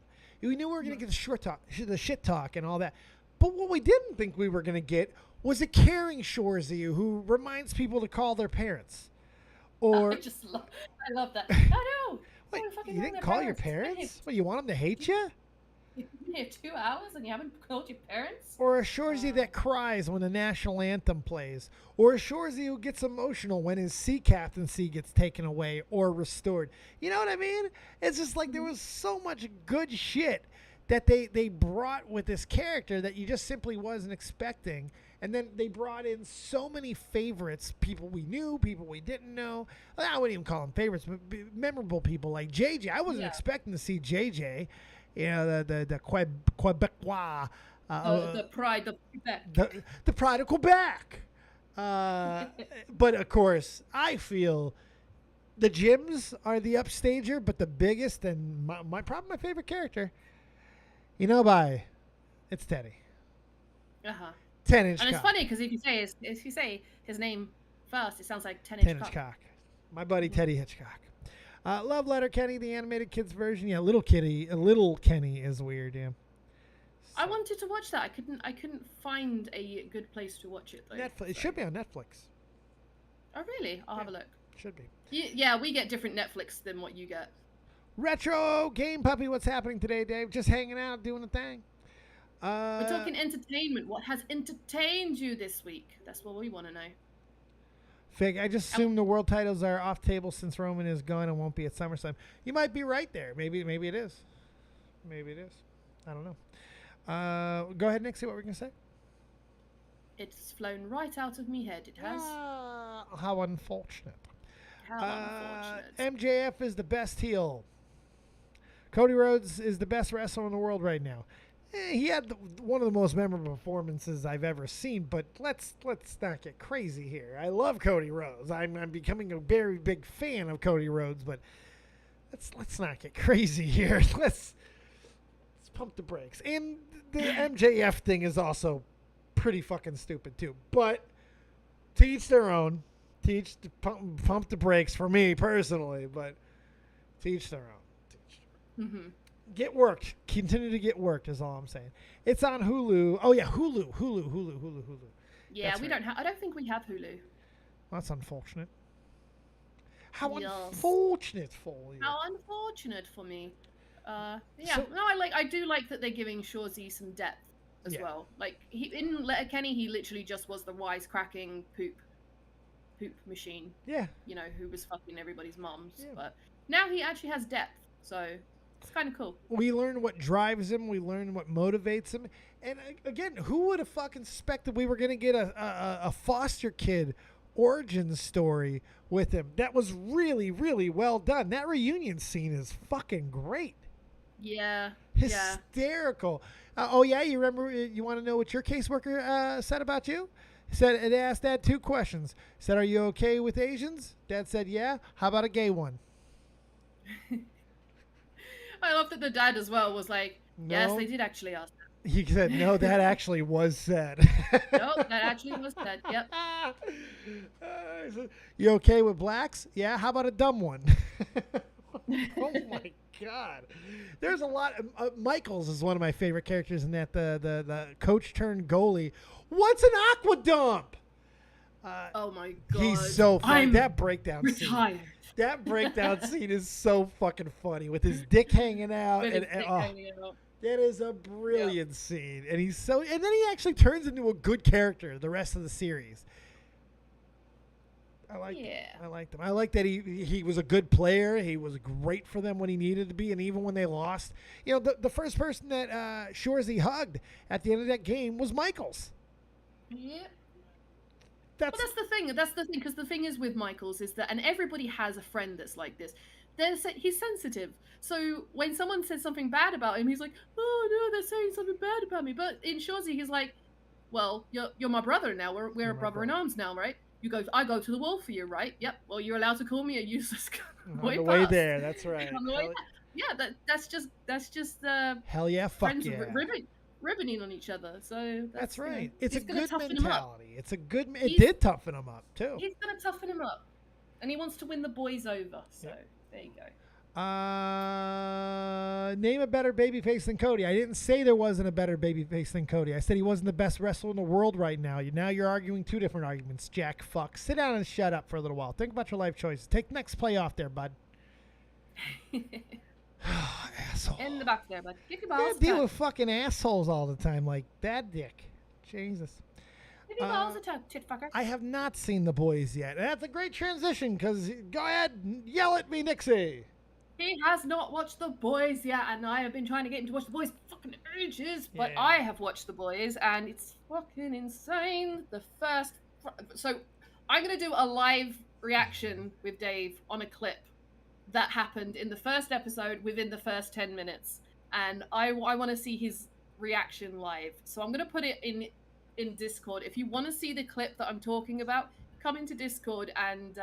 [SPEAKER 2] You knew we were going to get the shit talk and all that. But what we didn't think we were going to get was a caring Shoresy who reminds people to call their parents. Or
[SPEAKER 3] I love that. I know.
[SPEAKER 2] Wait, you didn't call your parents? What, you want them to hate you?
[SPEAKER 3] You've been here 2 hours and you haven't called your parents?
[SPEAKER 2] Or a Shoresy that cries when the national anthem plays. Or a Shoresy who gets emotional when his sea captaincy gets taken away or restored. You know what I mean? It's just like there was so much good shit that they brought with this character that you just simply wasn't expecting. And then they brought in so many favorites, people we knew, people we didn't know. I wouldn't even call them favorites, but memorable people like JJ. I wasn't expecting to see JJ, you know, the Quebecois.
[SPEAKER 3] The pride of Quebec.
[SPEAKER 2] The pride of Quebec. But, of course, I feel the Jims are the upstager, but the biggest and my favorite character, it's Teddy.
[SPEAKER 3] Uh-huh.
[SPEAKER 2] 10-inch
[SPEAKER 3] cock. And it's funny because if you say his name first, it sounds like 10-inch
[SPEAKER 2] cock. My buddy Teddy Hitchcock. Love Letterkenny, the animated kids version. Yeah, Little Kenny is weird. Yeah. So.
[SPEAKER 3] I wanted to watch that. I couldn't find a good place to watch it though.
[SPEAKER 2] Netflix. It should be on Netflix.
[SPEAKER 3] Oh really? I'll have a look.
[SPEAKER 2] Should be.
[SPEAKER 3] Yeah, we get different Netflix than what you get.
[SPEAKER 2] Retro Game Puppy, what's happening today, Dave? Just hanging out, doing a thing.
[SPEAKER 3] We're talking entertainment. What has entertained you this week? That's what we want to know.
[SPEAKER 2] Fig, I just assume the world titles are off table since Roman is gone and won't be at SummerSlam. You might be right there. Maybe it is. Maybe it is. I don't know. Go ahead, Nick. See what we're gonna say.
[SPEAKER 3] It's flown right out of me head. It has.
[SPEAKER 2] How unfortunate.
[SPEAKER 3] How unfortunate.
[SPEAKER 2] MJF is the best heel. Cody Rhodes is the best wrestler in the world right now. He had one of the most memorable performances I've ever seen, but let's not get crazy here. I love Cody Rhodes. I'm becoming a very big fan of Cody Rhodes, but let's not get crazy here. Let's pump the brakes. And the MJF thing is also pretty fucking stupid too. But to each their own. Pump the brakes for me personally, but to each their own.
[SPEAKER 3] Mm-hmm.
[SPEAKER 2] Get worked. Continue to get worked is all I'm saying. It's on Hulu. Oh yeah, Hulu.
[SPEAKER 3] Yeah,
[SPEAKER 2] That's
[SPEAKER 3] we
[SPEAKER 2] right.
[SPEAKER 3] don't have. I don't think we have Hulu.
[SPEAKER 2] Well, that's unfortunate. How
[SPEAKER 3] Yes.
[SPEAKER 2] unfortunate for you.
[SPEAKER 3] How unfortunate for me. Yeah.
[SPEAKER 2] So-
[SPEAKER 3] No, I do like that they're giving Shoresy some depth as well. Like in Letterkenny, he literally just was the wisecracking poop machine.
[SPEAKER 2] Yeah.
[SPEAKER 3] You know, who was fucking everybody's moms.
[SPEAKER 2] Yeah.
[SPEAKER 3] But now he actually has depth, so it's kind of cool.
[SPEAKER 2] We learn what drives him. We learn what motivates him. And again, who would have fucking suspected we were going to get a foster kid origin story with him? That was really, really well done. That reunion scene is fucking great.
[SPEAKER 3] Yeah.
[SPEAKER 2] Hysterical. Oh, yeah, you remember, you want to know what your caseworker said about you? It asked Dad 2 questions. Said, are you okay with Asians? Dad said, yeah. How about a gay one?
[SPEAKER 3] I love that the dad as well was like, yes,
[SPEAKER 2] No.
[SPEAKER 3] they did actually ask that.
[SPEAKER 2] He said, no, that actually was said.
[SPEAKER 3] No, that actually was said. Yep.
[SPEAKER 2] He said, you okay with blacks? Yeah. How about a dumb one? Oh, my God. There's a lot. Michaels is one of my favorite characters in that, the coach turned goalie. What's an aqua dump?
[SPEAKER 3] Oh my god.
[SPEAKER 2] He's so funny.
[SPEAKER 3] I'm
[SPEAKER 2] That breakdown
[SPEAKER 3] retired.
[SPEAKER 2] scene. That breakdown scene is so fucking funny with his dick hanging out.
[SPEAKER 3] With
[SPEAKER 2] And,
[SPEAKER 3] his dick
[SPEAKER 2] oh,
[SPEAKER 3] hanging out.
[SPEAKER 2] that is a brilliant scene. And he's so, and then he actually turns into a good character the rest of the series. I like I liked him. I like that he was a good player. He was great for them when he needed to be, and even when they lost. You know, the first person that Shoresy hugged at the end of that game was Michaels.
[SPEAKER 3] Yeah.
[SPEAKER 2] That's
[SPEAKER 3] Well, that's the thing, because the thing is with Michaels is that, and everybody has a friend that's like this. He's sensitive. So when someone says something bad about him, he's like, oh no, they're saying something bad about me. But in Shoresy, he's like, well, you're my brother now. We're a brother in arms now, right? I go to the wall for you, right? Yep. Well, you're allowed to call me a useless
[SPEAKER 2] on the way there. That's right.
[SPEAKER 3] On the way there. Yeah, that's just
[SPEAKER 2] Hell yeah, fuck
[SPEAKER 3] friends
[SPEAKER 2] yeah.
[SPEAKER 3] ribboning on each other. So
[SPEAKER 2] That's right.
[SPEAKER 3] You know,
[SPEAKER 2] It's a
[SPEAKER 3] he's gonna
[SPEAKER 2] good
[SPEAKER 3] toughen him up.
[SPEAKER 2] mentality. It's a good. It did toughen him up too.
[SPEAKER 3] He's gonna toughen him up, and he wants to win the boys over. So there you go.
[SPEAKER 2] Name a better babyface than Cody. I didn't say there wasn't a better babyface than Cody. I said he wasn't the best wrestler in the world right now. Now you're arguing 2 different arguments. Jack, fuck. Sit down and shut up for a little while. Think about your life choices. Take the next play off there, bud. Asshole.
[SPEAKER 3] In the back there, bud. Get your
[SPEAKER 2] You
[SPEAKER 3] balls
[SPEAKER 2] gotta deal
[SPEAKER 3] tucked.
[SPEAKER 2] with fucking assholes all the time like that dick. Jesus.
[SPEAKER 3] Get your balls tucked, tit fucker.
[SPEAKER 2] I have not seen The Boys yet. And that's a great transition because go ahead and yell at me, Nixie.
[SPEAKER 3] He has not watched The Boys yet, and I have been trying to get him to watch The Boys for fucking ages. But
[SPEAKER 2] Yeah.
[SPEAKER 3] I have watched The Boys, and it's fucking insane. So I'm gonna do a live reaction with Dave on a clip that happened in the first episode within the first 10 minutes, and I want to see his reaction live. So I'm gonna put it in Discord. If you want to see the clip that I'm talking about, come into Discord, and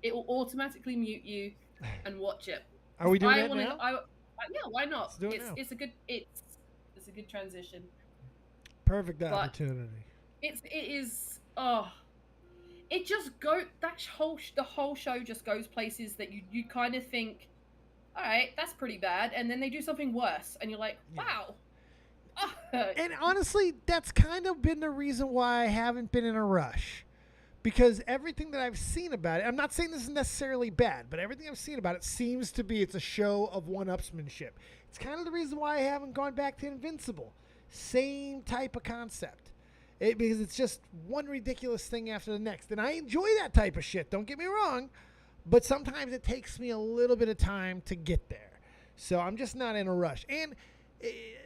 [SPEAKER 3] it will automatically mute you and watch it.
[SPEAKER 2] Are we doing that now?
[SPEAKER 3] Yeah, why not?
[SPEAKER 2] Let's do it now.
[SPEAKER 3] It's a good transition.
[SPEAKER 2] Perfect opportunity.
[SPEAKER 3] It just the whole show just goes places that you kind of think, all right, that's pretty bad, and then they do something worse, and you're like, wow.
[SPEAKER 2] And honestly, that's kind of been the reason why I haven't been in a rush. because everything that I've seen about it, I'm not saying this is necessarily bad, but everything I've seen about it seems to be it's a show of one-upsmanship. It's kind of the reason why I haven't gone back to Invincible. Same type of concept. Because it's just one ridiculous thing after the next. And I enjoy that type of shit, don't get me wrong, but sometimes it takes me a little bit of time to get there. So I'm just not in a rush. And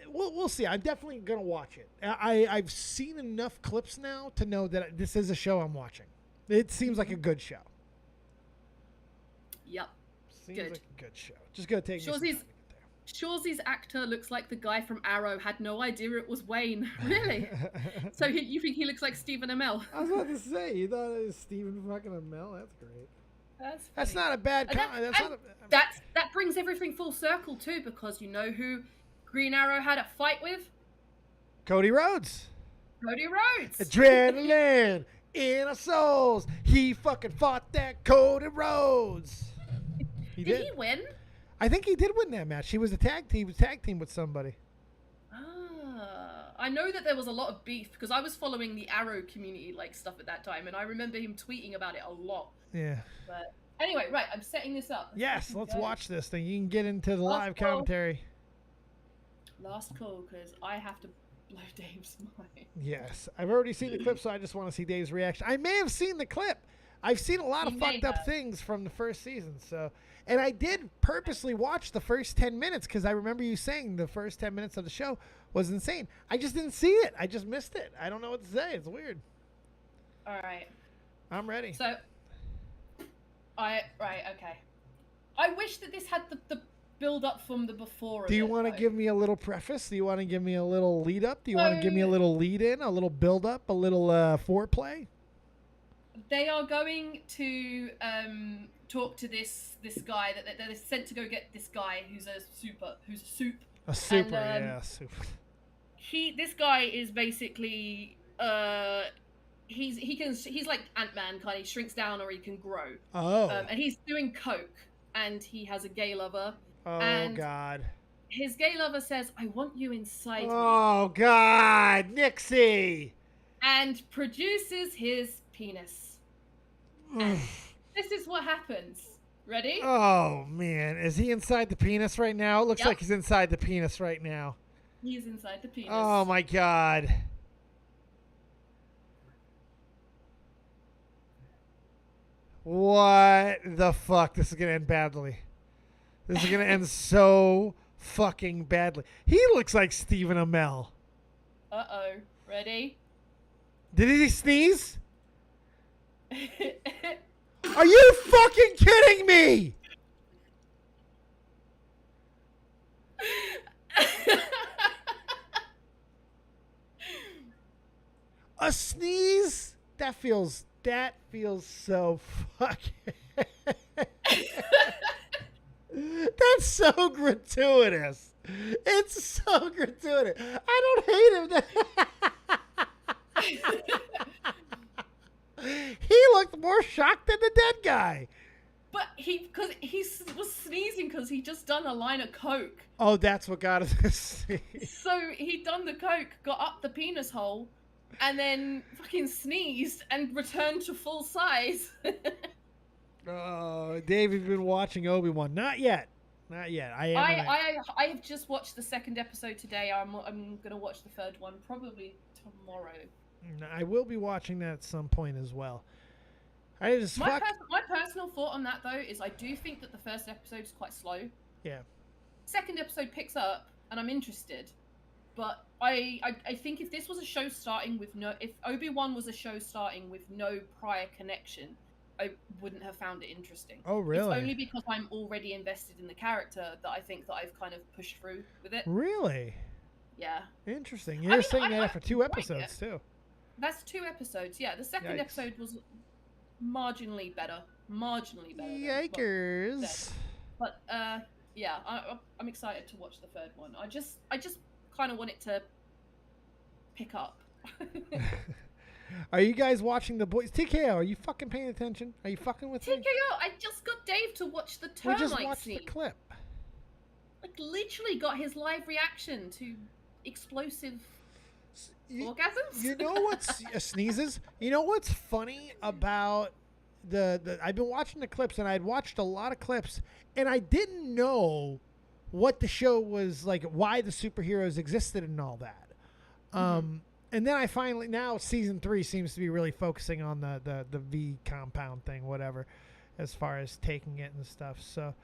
[SPEAKER 2] we'll see. I'm definitely going to watch it. I've seen enough clips now to know that this is a show I'm watching. It seems like a good show.
[SPEAKER 3] Yep.
[SPEAKER 2] Seems like a good show. Just going to take me some time to get there.
[SPEAKER 3] Shoresy's actor looks like the guy from Arrow had no idea it was Wayne. Really? So you think he looks like Stephen Amell?
[SPEAKER 2] I was about to say, you thought it was Stephen fucking Amell? That's great.
[SPEAKER 3] That's
[SPEAKER 2] not a bad
[SPEAKER 3] that brings everything full circle too, because you know who Green Arrow had a fight with?
[SPEAKER 2] Cody Rhodes.
[SPEAKER 3] Cody Rhodes.
[SPEAKER 2] Adrenaline in our souls. He fucking fought that Cody Rhodes.
[SPEAKER 3] Did he win?
[SPEAKER 2] I think he did win that match. He was a tag team. He was tag team with somebody.
[SPEAKER 3] I know that there was a lot of beef because I was following the Arrow community stuff at that time, and I remember him tweeting about it a lot.
[SPEAKER 2] Yeah.
[SPEAKER 3] But anyway, right, I'm setting this up.
[SPEAKER 2] Yes, let's watch this thing. You can get into the live commentary.
[SPEAKER 3] Last call, because I have to blow Dave's mind.
[SPEAKER 2] Yes, I've already seen the clip, so I just want to see Dave's reaction. I may have seen the clip. I've seen a lot of fucked up things from the first season, so. And I did purposely watch the first 10 minutes because I remember you saying the first 10 minutes of the show was insane. I just didn't see it. I just missed it. I don't know what to say. It's weird.
[SPEAKER 3] All right.
[SPEAKER 2] I'm ready.
[SPEAKER 3] So, okay. I wish that this had the build up from the before.
[SPEAKER 2] Do you want to give me a little preface? Do you want to give me a little lead up? Do you want to give me a little lead in, a little build up, a little foreplay?
[SPEAKER 3] They are going to talk to this guy that they're sent to go get this guy who's a soup.
[SPEAKER 2] A super, and, super.
[SPEAKER 3] This guy is basically he's like Ant-Man kind of. He shrinks down or he can grow.
[SPEAKER 2] Oh.
[SPEAKER 3] And he's doing coke, and he has a gay lover.
[SPEAKER 2] Oh,
[SPEAKER 3] and
[SPEAKER 2] God.
[SPEAKER 3] His gay lover says, "I want you inside me."
[SPEAKER 2] Oh, God, Nixie.
[SPEAKER 3] And produces his penis. And this is what happens. Ready?
[SPEAKER 2] Oh, man. Is he inside the penis right now? It looks like he's inside the penis right now.
[SPEAKER 3] He's inside the penis.
[SPEAKER 2] Oh, my God. What the fuck? This is going to end badly. This is going to end so fucking badly. He looks like Stephen Amell.
[SPEAKER 3] Uh-oh. Ready?
[SPEAKER 2] Did he sneeze? Are you fucking kidding me? A sneeze? That feels so fucking... That's so gratuitous. It's so gratuitous. I don't hate him. He looked more shocked than the dead guy.
[SPEAKER 3] But he was sneezing because he just done a line of coke.
[SPEAKER 2] Oh, that's what got us to sneeze.
[SPEAKER 3] So he done the coke, got up the penis hole, and then fucking sneezed and returned to full size.
[SPEAKER 2] Oh, Dave, you've been watching Obi-Wan. Not yet. I
[SPEAKER 3] have just watched the second episode today. I'm gonna watch the third one probably tomorrow.
[SPEAKER 2] I will be watching that at some point as well.
[SPEAKER 3] My personal thought on that though is I do think that the first episode is quite slow.
[SPEAKER 2] Yeah.
[SPEAKER 3] Second episode picks up and I'm interested, but I think if this was a show starting with if Obi-Wan was a show starting with no prior connection, I wouldn't have found it interesting.
[SPEAKER 2] Oh, really?
[SPEAKER 3] It's only because I'm already invested in the character that I think that I've kind of pushed through with it.
[SPEAKER 2] Really?
[SPEAKER 3] Yeah.
[SPEAKER 2] Interesting. You're saying that after 2 episodes too.
[SPEAKER 3] That's 2 episodes. Yeah, the second episode was marginally better.
[SPEAKER 2] Yikers!
[SPEAKER 3] But yeah, I'm excited to watch the third one. I just kind of want it to pick up.
[SPEAKER 2] Are you guys watching The Boys? TKO, are you fucking paying attention? Are you fucking with me?
[SPEAKER 3] TKO, I just got Dave to watch the termite scene.
[SPEAKER 2] We just watched the clip.
[SPEAKER 3] Like literally got his live reaction to explosive Orgasms?
[SPEAKER 2] You know what's sneezes? You know what's funny about the I've been watching the clips, and I'd watched a lot of clips, and I didn't know what the show was like, why the superheroes existed and all that. And then I finally, now season 3 seems to be really focusing on the V compound thing, whatever, as far as taking it and stuff. So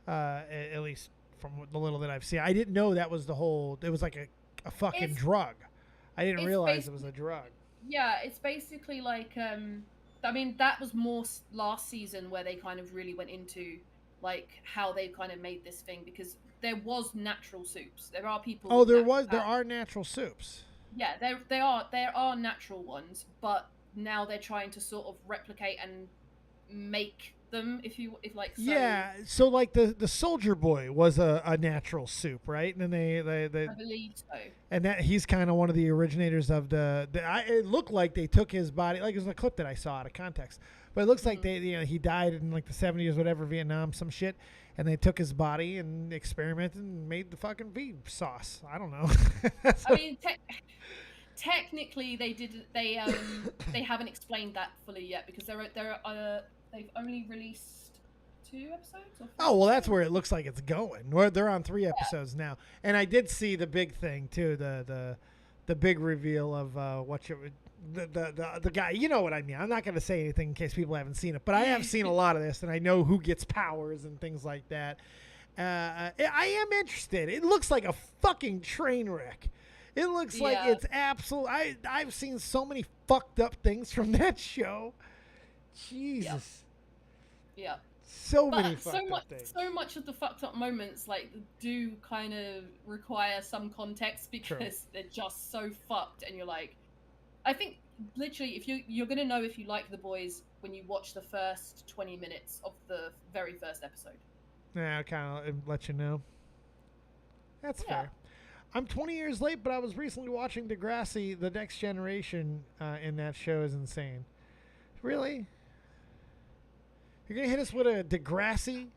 [SPEAKER 2] at least from the little that I've seen, I didn't know that was the whole, it was like a fucking drug. I didn't realize it was a drug.
[SPEAKER 3] Yeah, it's basically like, I mean, that was more last season where they kind of really went into like how they kind of made this thing, because there was natural soups. There are people.
[SPEAKER 2] Oh, there are natural soups.
[SPEAKER 3] Yeah, there are natural ones, but now they're trying to sort of replicate and make them, if like. So.
[SPEAKER 2] Yeah, so like the Soldier Boy was a natural soup, right? And then they
[SPEAKER 3] I believe so.
[SPEAKER 2] And that he's kind of one of the originators of it looked like they took his body, like it was a clip that I saw out of context, but it looks like he died in like the 70s, whatever, Vietnam, some shit, and they took his body and experimented and made the fucking V sauce. I don't know.
[SPEAKER 3] I mean, technically they did. They haven't explained that fully yet, because they've only released 2 episodes. Or 4
[SPEAKER 2] oh well, that's where it looks like it's going. They're on 3 episodes now, and I did see the big thing too, the big reveal of the guy. You know what I mean. I'm not going to say anything in case people haven't seen it, but I have seen a lot of this, and I know who gets powers and things like that. I am interested. It looks like a fucking train wreck. It looks like it's absolute. I've seen so many fucked up things from that show. Jesus.
[SPEAKER 3] Yeah.
[SPEAKER 2] So many fucked up things.
[SPEAKER 3] So much of the fucked up moments like do kind of require some context, because they're just so fucked, and you're like, I think literally if you're gonna know if you like The Boys when you watch the first 20 minutes of the very first episode.
[SPEAKER 2] Yeah, I'll kind of let you know. That's fair. I'm 20 years late, but I was recently watching Degrassi, The Next Generation, and that show is insane. Really? You're going to hit us with a Degrassi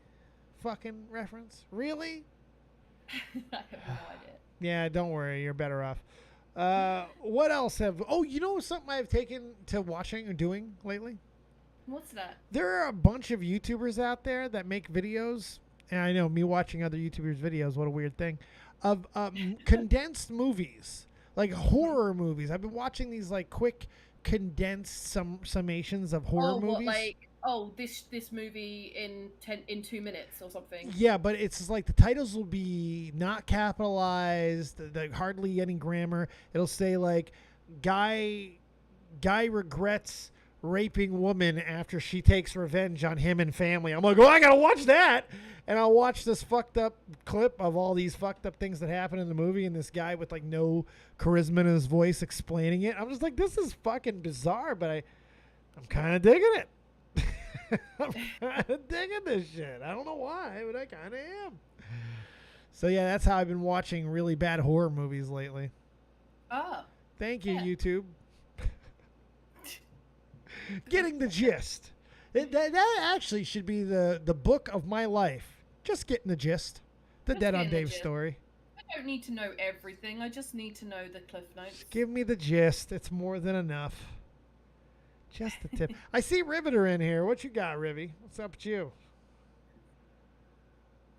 [SPEAKER 2] fucking reference? Really?
[SPEAKER 3] I have no idea.
[SPEAKER 2] Yeah, don't worry. You're better off. What else have... Oh, you know something I've taken to watching or doing lately?
[SPEAKER 3] What's that?
[SPEAKER 2] There are a bunch of YouTubers out there that make videos, and I know me watching other YouTubers' videos, what a weird thing, of condensed movies, like horror movies. I've been watching these like quick condensed summations of horror movies.
[SPEAKER 3] This movie in 2 minutes or something.
[SPEAKER 2] Yeah, but it's just like the titles will be not capitalized, hardly any grammar. It'll say like guy regrets raping woman after she takes revenge on him and family. I'm like, oh, I gotta watch that. And I'll watch this fucked up clip of all these fucked up things that happen in the movie, and this guy with like no charisma in his voice explaining it. I'm just like, this is fucking bizarre, but I'm kind of digging it. I'm kind of digging this shit. I don't know why, but I kind of am. So yeah, that's how I've been watching really bad horror movies lately.
[SPEAKER 3] Oh.
[SPEAKER 2] Thank you, YouTube. Getting the gist. That actually should be the book of my life. Just getting the gist. The Dead on Dave story.
[SPEAKER 3] I don't need to know everything. I just need to know the cliff notes.
[SPEAKER 2] Just give me the gist. It's more than enough. Just the tip. I see Riveter in here. What you got, Rivy? What's up with you?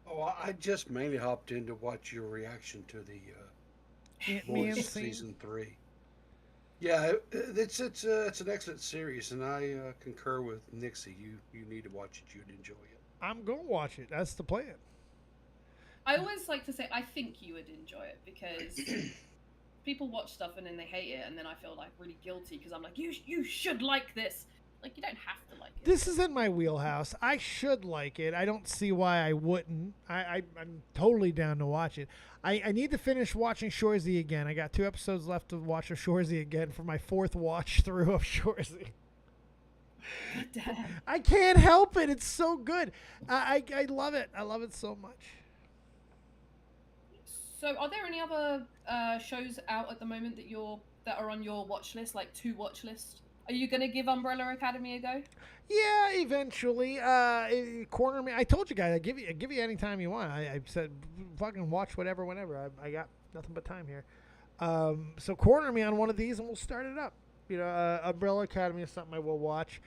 [SPEAKER 4] Oh, I just mainly hopped in to watch your reaction to the Boys season 3. Yeah, it's an excellent series, and I concur with Nixie. You need to watch it. You'd enjoy it.
[SPEAKER 2] I'm going to watch it. That's the plan.
[SPEAKER 3] I always like to say I think you would enjoy it, because people watch stuff and then they hate it, and then I feel like really guilty because I'm like, you should like this. Like, you don't have to like it.
[SPEAKER 2] This is in my wheelhouse. I should like it. I don't see why I wouldn't. I'm totally down to watch it. I need to finish watching Shoresy again. I got 2 episodes left to watch of Shoresy again for my 4th watch through of Shoresy. I can't help it. It's so good. I love it. I love it so much.
[SPEAKER 3] So, are there any other shows out at the moment that are on your watch list, like to watch list? Are you gonna give Umbrella Academy a go? Yeah,
[SPEAKER 2] eventually. Corner me. I told you guys, I give you any time you want. I said, fucking watch whatever, whenever. I got nothing but time here. So corner me on one of these and we'll start it up. Umbrella Academy is something I will watch.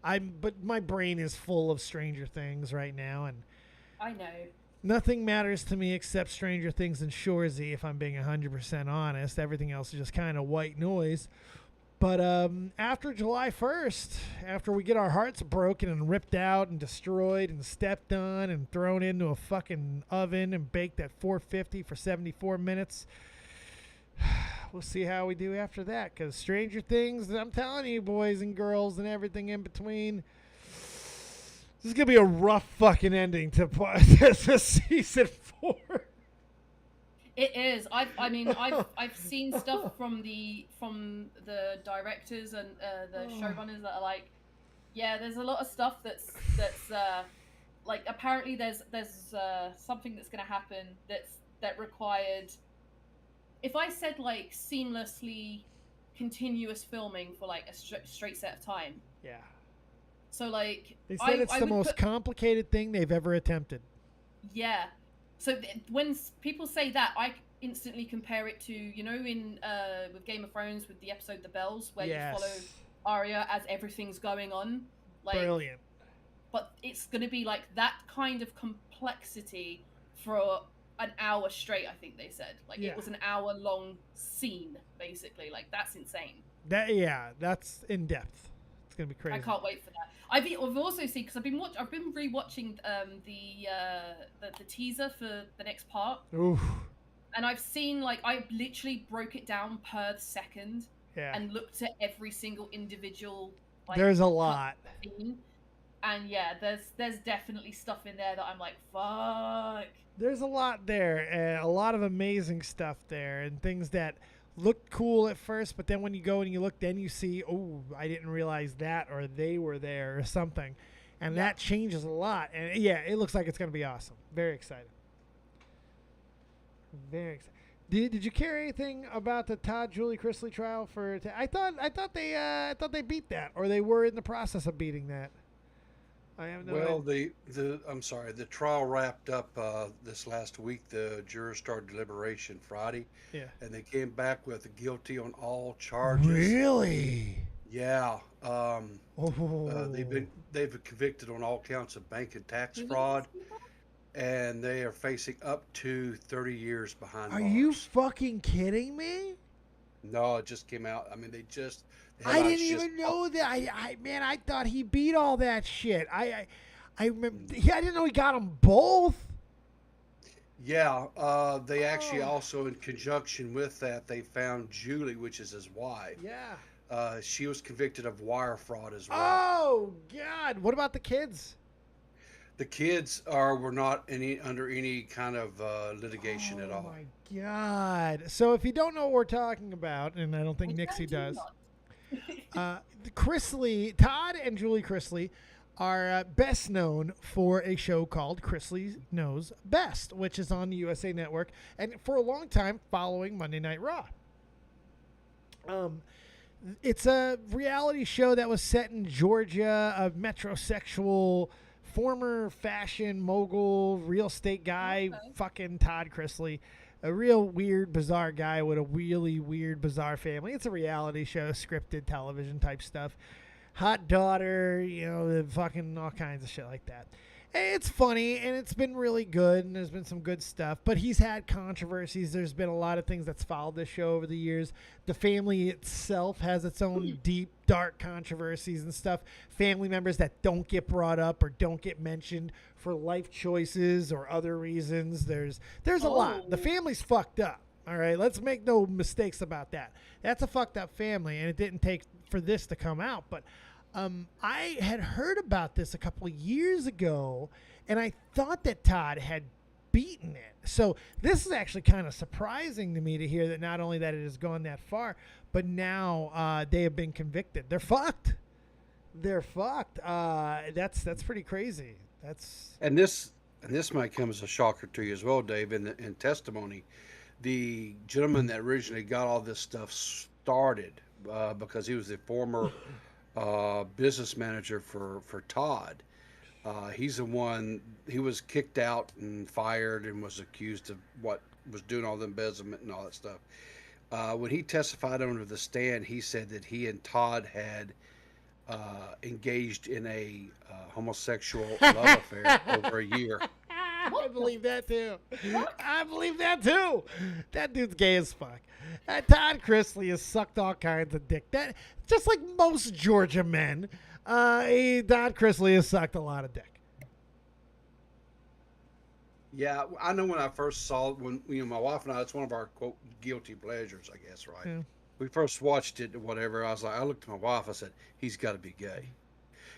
[SPEAKER 2] But my brain is full of Stranger Things right now, and
[SPEAKER 3] I know.
[SPEAKER 2] Nothing matters to me except Stranger Things and Shoresy, if I'm being 100% honest. Everything else is just kind of white noise. But after July 1st, after we get our hearts broken and ripped out and destroyed and stepped on and thrown into a fucking oven and baked at 450 for 74 minutes, we'll see how we do after that. Because Stranger Things, I'm telling you, boys and girls and everything in between, this is going to be a rough fucking ending to season 4.
[SPEAKER 3] It is. I've seen stuff from the directors and the showrunners that are like, yeah, there's a lot of stuff that's like, apparently there's something that's going to happen that required, if I said like seamlessly continuous filming for like a straight set of time.
[SPEAKER 2] Yeah.
[SPEAKER 3] So like
[SPEAKER 2] they said it's the most complicated thing they've ever attempted.
[SPEAKER 3] Yeah. So when people say that, I instantly compare it to, in with Game of Thrones with the episode The Bells, where you follow Arya as everything's going on. Like,
[SPEAKER 2] brilliant.
[SPEAKER 3] But it's going to be like that kind of complexity for an hour straight, I think they said. Like, it was an hour-long scene, basically. Like, that's insane.
[SPEAKER 2] That's in depth. It's going to be crazy.
[SPEAKER 3] I can't wait for that. I've also seen, because I've been rewatching the teaser for the next part.
[SPEAKER 2] Oof.
[SPEAKER 3] And I've seen, like, I literally broke it down per second and looked at every single individual. Like,
[SPEAKER 2] there's a lot.
[SPEAKER 3] Scene. And there's definitely stuff in there that I'm like, fuck.
[SPEAKER 2] There's a lot there, and a lot of amazing stuff there, and things that looked cool at first, but then when you go and you look, then you see, oh, I didn't realize that, or they were there, or something. And that changes a lot. And it looks like it's going to be awesome. Very excited. Very excited. Did you care anything about the Todd Julie Chrisley trial for? I thought they beat that, or they were in the process of beating that. I have no idea.
[SPEAKER 4] The trial wrapped up this last week. The jurors started deliberation Friday.
[SPEAKER 2] Yeah.
[SPEAKER 4] And they came back with guilty on all charges.
[SPEAKER 2] Really?
[SPEAKER 4] Yeah. They've been convicted on all counts of bank and tax fraud. And they are facing up to 30 years behind bars.
[SPEAKER 2] Are you fucking kidding me?
[SPEAKER 4] No, it just came out. I mean,
[SPEAKER 2] I didn't even know that. I thought he beat all that shit. I remember. I didn't know he got them both.
[SPEAKER 4] Yeah, they actually also, in conjunction with that, they found Julie, which is his wife.
[SPEAKER 2] Yeah.
[SPEAKER 4] She was convicted of wire fraud as well.
[SPEAKER 2] Oh God! What about the kids?
[SPEAKER 4] The kids were not under any kind of litigation at all.
[SPEAKER 2] Oh my God! So if you don't know what we're talking about, and I don't think Nixie does. Todd and Julie Chrisley are best known for a show called Chrisley Knows Best, which is on the USA Network, and for a long time following Monday Night Raw. It's a reality show that was set in Georgia, a metrosexual, former fashion mogul, real estate guy, fucking Todd Chrisley. A real weird, bizarre guy with a really weird, bizarre family. It's a reality show, scripted television type stuff. Hot daughter, fucking all kinds of shit like that. It's funny, and it's been really good, and there's been some good stuff. But he's had controversies. There's been a lot of things that's followed this show over the years. The family itself has its own deep, dark controversies and stuff. Family members that don't get brought up or don't get mentioned for life choices or other reasons. There's a lot. The family's fucked up. All right, let's make no mistakes about that. That's a fucked up family, and it didn't take for this to come out. But I had heard about this a couple of years ago, and I thought that Todd had beaten it. So this is actually kind of surprising to me to hear that not only that it has gone that far, but now they have been convicted. They're fucked. They're fucked. That's pretty crazy.
[SPEAKER 4] And this might come as a shocker to you as well, Dave. In testimony, the gentleman that originally got all this stuff started because he was the former business manager for Todd. He's the one, he was kicked out and fired and was accused of what was doing all the embezzlement and all that stuff. when he testified under the stand, he said that he and Todd had engaged in a homosexual love affair over a year.
[SPEAKER 2] I believe that too. I believe that too. That dude's gay as fuck. Todd Chrisley has sucked all kinds of dick. That just like most Georgia men, Todd Chrisley has sucked a lot of dick.
[SPEAKER 4] Yeah, I know when I first saw it, when my wife and I, it's one of our quote guilty pleasures, I guess, right?
[SPEAKER 2] Yeah.
[SPEAKER 4] We first watched it or whatever. I looked at my wife. I said, "He's got to be gay."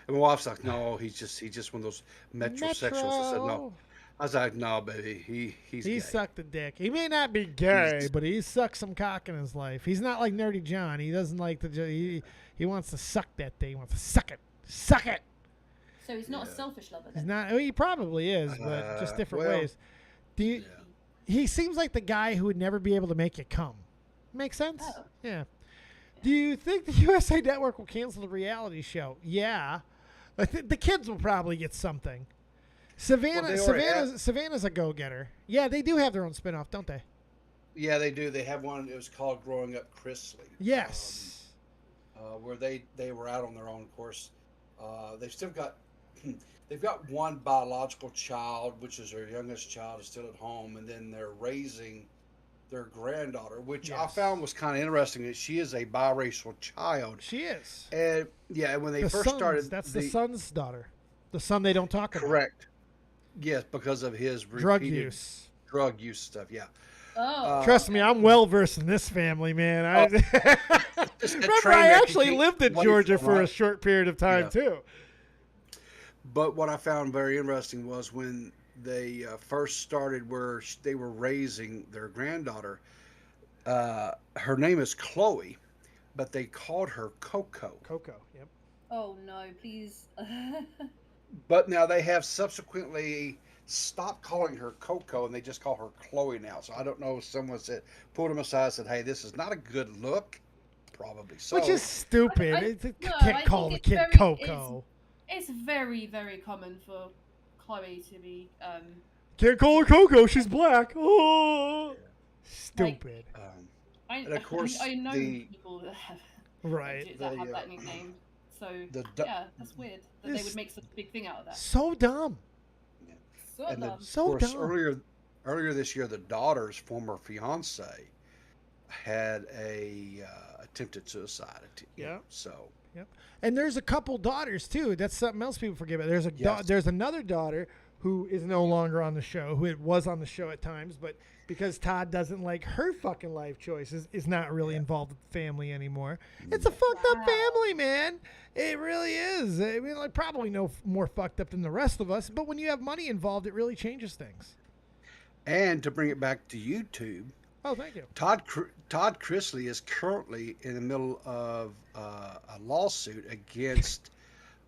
[SPEAKER 4] And my wife's like, "No, he's just one of those metrosexuals." I said, "No." I was like, "No, baby, he's
[SPEAKER 2] He
[SPEAKER 4] gay."
[SPEAKER 2] sucked a dick. He may not be gay, but he sucked some cock in his life. He's not like Nerdy John. He doesn't like to. He wants to suck that thing. He wants to suck it.
[SPEAKER 3] So he's not a selfish lover.
[SPEAKER 2] He's
[SPEAKER 3] Then.
[SPEAKER 2] not. Well, he probably is, but just different ways. He seems like the guy who would never be able to make you come. Make sense?
[SPEAKER 3] Oh.
[SPEAKER 2] Yeah. Do you think the USA Network will cancel the reality show? Yeah. The kids will probably get something. Savannah's a go-getter. Yeah, they do have their own spinoff, don't they?
[SPEAKER 4] Yeah, they do. They have one. It was called Growing Up Chrisley.
[SPEAKER 2] Yes.
[SPEAKER 4] Where they were out on their own course. They've got one biological child, which is their youngest child, is still at home, and then they're raising their granddaughter, which I found was kind of interesting. That she is a biracial child.
[SPEAKER 2] She is.
[SPEAKER 4] And when they first started,
[SPEAKER 2] that's the son's daughter, the son they don't talk about.
[SPEAKER 4] Correct. Yes, because of his
[SPEAKER 2] drug use
[SPEAKER 4] stuff. Yeah.
[SPEAKER 3] Oh.
[SPEAKER 2] Trust me, I'm well versed in this family, man. Remember, I actually lived in Georgia for a short period of time too.
[SPEAKER 4] But what I found very interesting was when they first started, where they were raising their granddaughter. Her name is Chloe, but they called her Coco.
[SPEAKER 2] Coco, yep.
[SPEAKER 3] Oh no, please.
[SPEAKER 4] But now they have subsequently stopped calling her Coco, and they just call her Chloe now. So I don't know if someone pulled them aside and said, "Hey, this is not a good look." Probably so.
[SPEAKER 2] Which is stupid.
[SPEAKER 3] No,
[SPEAKER 2] can't call the kid Coco.
[SPEAKER 3] It's very, very common for Chloe to be.
[SPEAKER 2] Can't call her Coco. She's black. Oh, stupid.
[SPEAKER 4] And of course,
[SPEAKER 3] I know people that have that nickname. So that's weird that they would make such a big thing out of that.
[SPEAKER 2] So dumb.
[SPEAKER 3] So dumb.
[SPEAKER 2] So dumb.
[SPEAKER 4] Earlier this year, the daughter's former fiance had attempted suicide.
[SPEAKER 2] Yep. And there's a couple daughters too. That's something else people forget about. There's another daughter who is no longer on the show, who was on the show at times, but because Todd doesn't like her fucking life choices, is not really involved with the family anymore. It's a fucked up family, man. It really is. I mean, like, probably no more fucked up than the rest of us, but when you have money involved, it really changes things.
[SPEAKER 4] And to bring it back to YouTube.
[SPEAKER 2] Oh, thank you.
[SPEAKER 4] Todd Chrisley is currently in the middle of a lawsuit against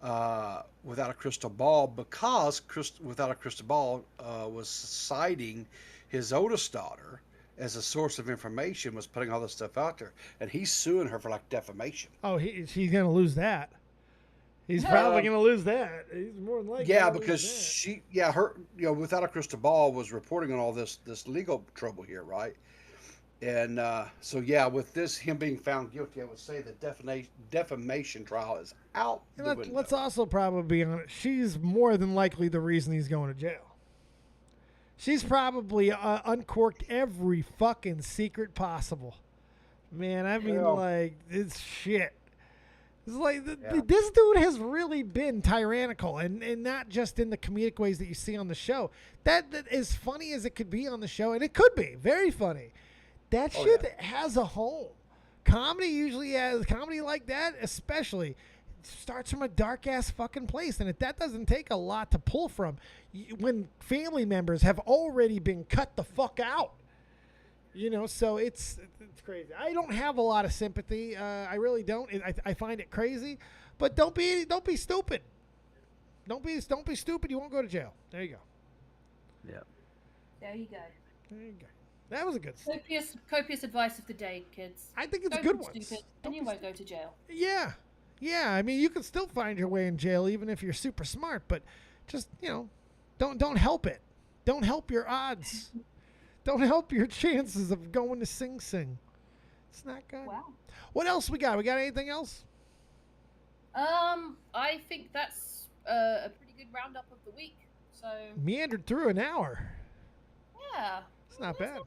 [SPEAKER 4] Without a Crystal Ball, because Without a Crystal Ball was citing his oldest daughter as a source of information, was putting all this stuff out there, and he's suing her for like defamation.
[SPEAKER 2] Oh, he's going to lose that. He's probably going to lose that. He's more than likely.
[SPEAKER 4] Yeah, because her, Without a Crystal Ball was reporting on all this legal trouble here, right? And with this, him being found guilty, I would say the defamation trial is out the window.
[SPEAKER 2] Let's also probably be honest. She's more than likely the reason he's going to jail. She's probably uncorked every fucking secret possible. Man, I mean, it's shit. It's like this dude has really been tyrannical, and not just in the comedic ways that you see on the show. That as funny as it could be on the show, and it could be very funny. That shit has a home. Comedy usually has comedy like that, especially starts from a dark ass fucking place, and that doesn't take a lot to pull from. When family members have already been cut the fuck out, so it's crazy. I don't have a lot of sympathy. I really don't. I find it crazy, but don't be stupid. Don't be stupid. You won't go to jail. There you go.
[SPEAKER 4] Yeah.
[SPEAKER 3] There you go.
[SPEAKER 2] That was a good story.
[SPEAKER 3] Copious advice of the day, kids.
[SPEAKER 2] I think it's
[SPEAKER 3] Don't
[SPEAKER 2] a good
[SPEAKER 3] be
[SPEAKER 2] one.
[SPEAKER 3] stupid, and you won't go to jail.
[SPEAKER 2] Yeah. I mean, you can still find your way in jail even if you're super smart, but just don't help it. Don't help your odds. Don't help your chances of going to Sing Sing. It's not good.
[SPEAKER 3] Wow.
[SPEAKER 2] What else we got? We got anything else?
[SPEAKER 3] I think that's a pretty good roundup of the week. So
[SPEAKER 2] Meandered through an hour.
[SPEAKER 3] yeah,
[SPEAKER 2] It's not bad.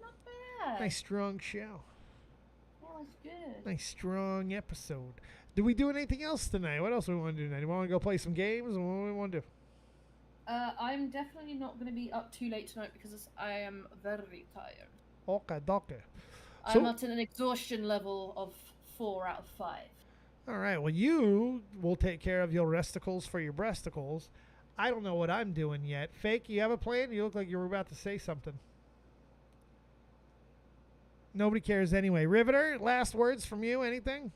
[SPEAKER 3] Not bad.
[SPEAKER 2] Nice strong show.
[SPEAKER 3] That was good.
[SPEAKER 2] Nice strong episode. Did we do anything else tonight? What else do we want to do tonight? Do we want to go play some games? What do we want to do?
[SPEAKER 3] I'm definitely not going to be up too late tonight because I am very tired.
[SPEAKER 2] Okay.
[SPEAKER 3] I'm at an exhaustion level of 4 out of 5.
[SPEAKER 2] All right. Well, you will take care of your resticles for your breasticles. I don't know what I'm doing yet. Fake, you have a plan? You look like you were about to say something. Nobody cares anyway. Riveter, last words from you? Anything?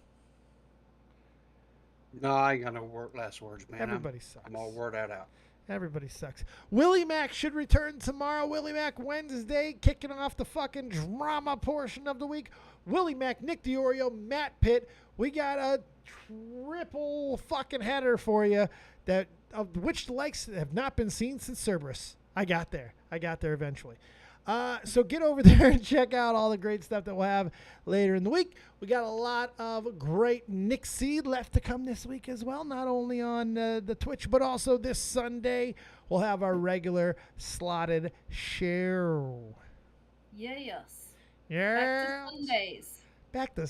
[SPEAKER 4] No, I ain't got no last words, man.
[SPEAKER 2] Everybody sucks.
[SPEAKER 4] I'm all word that out.
[SPEAKER 2] Everybody sucks. Willie Mac should return tomorrow. Willie Mac Wednesday, kicking off the fucking drama portion of the week. Willie Mac, Nick DiOrio, Matt Pitt. We got a triple fucking header for you that of which the likes have not been seen since Cerberus. I got there eventually. So get over there and check out all the great stuff that we'll have later in the week. We got a lot of great Nick Seed left to come this week as well, not only on the Twitch, but also this Sunday. We'll have our regular slotted show.
[SPEAKER 3] Yes.
[SPEAKER 2] Yeah.
[SPEAKER 3] Back to Sundays.
[SPEAKER 2] Back to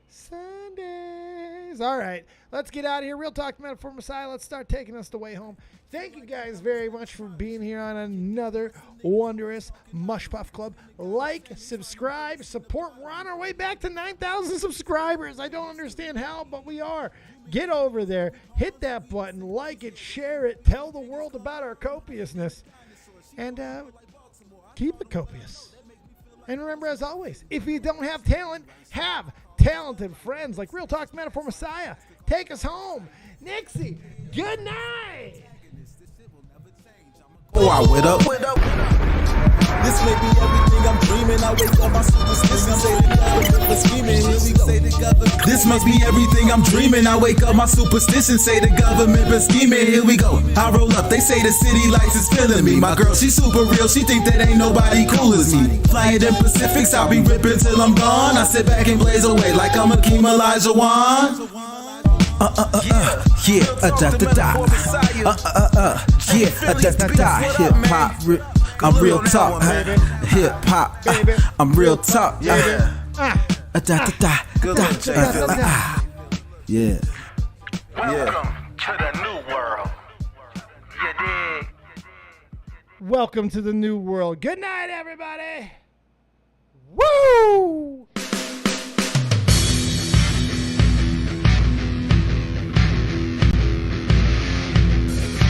[SPEAKER 2] Sundays. All right. Let's get out of here. Real Talk Metaphor Messiah. Let's start taking us the way home. Thank you guys very much for being here on another wondrous Mush Puff Club. Like, subscribe, support. We're on our way back to 9,000 subscribers. I don't understand how, but we are. Get over there. Hit that button. Like it. Share it. Tell the world about our copiousness. And keep it copious. And remember, as always, if you don't have talent, have talented friends like Real Talk Metaphor Messiah. Take us home. Nixie, good night.
[SPEAKER 1] Oh, I went up. This may be everything I'm dreaming. I wake up, my superstition say the government was scheming. Here we go. This must be everything I'm dreaming. I wake up, my superstition say the government been scheming. Here we go. I roll up, they say the city lights is feeling me. My girl, she super real. She think that ain't nobody cool as me. Flying in Pacifics, I'll be ripping till I'm gone. I sit back and blaze away like I'm Akeem Olajuwon.
[SPEAKER 5] Yeah, hip hop, I'm real talk. Hip hop, I'm real talk. Yeah.
[SPEAKER 6] Welcome to the new world. You dig?
[SPEAKER 2] Welcome to the new world. Good night, everybody. Woo!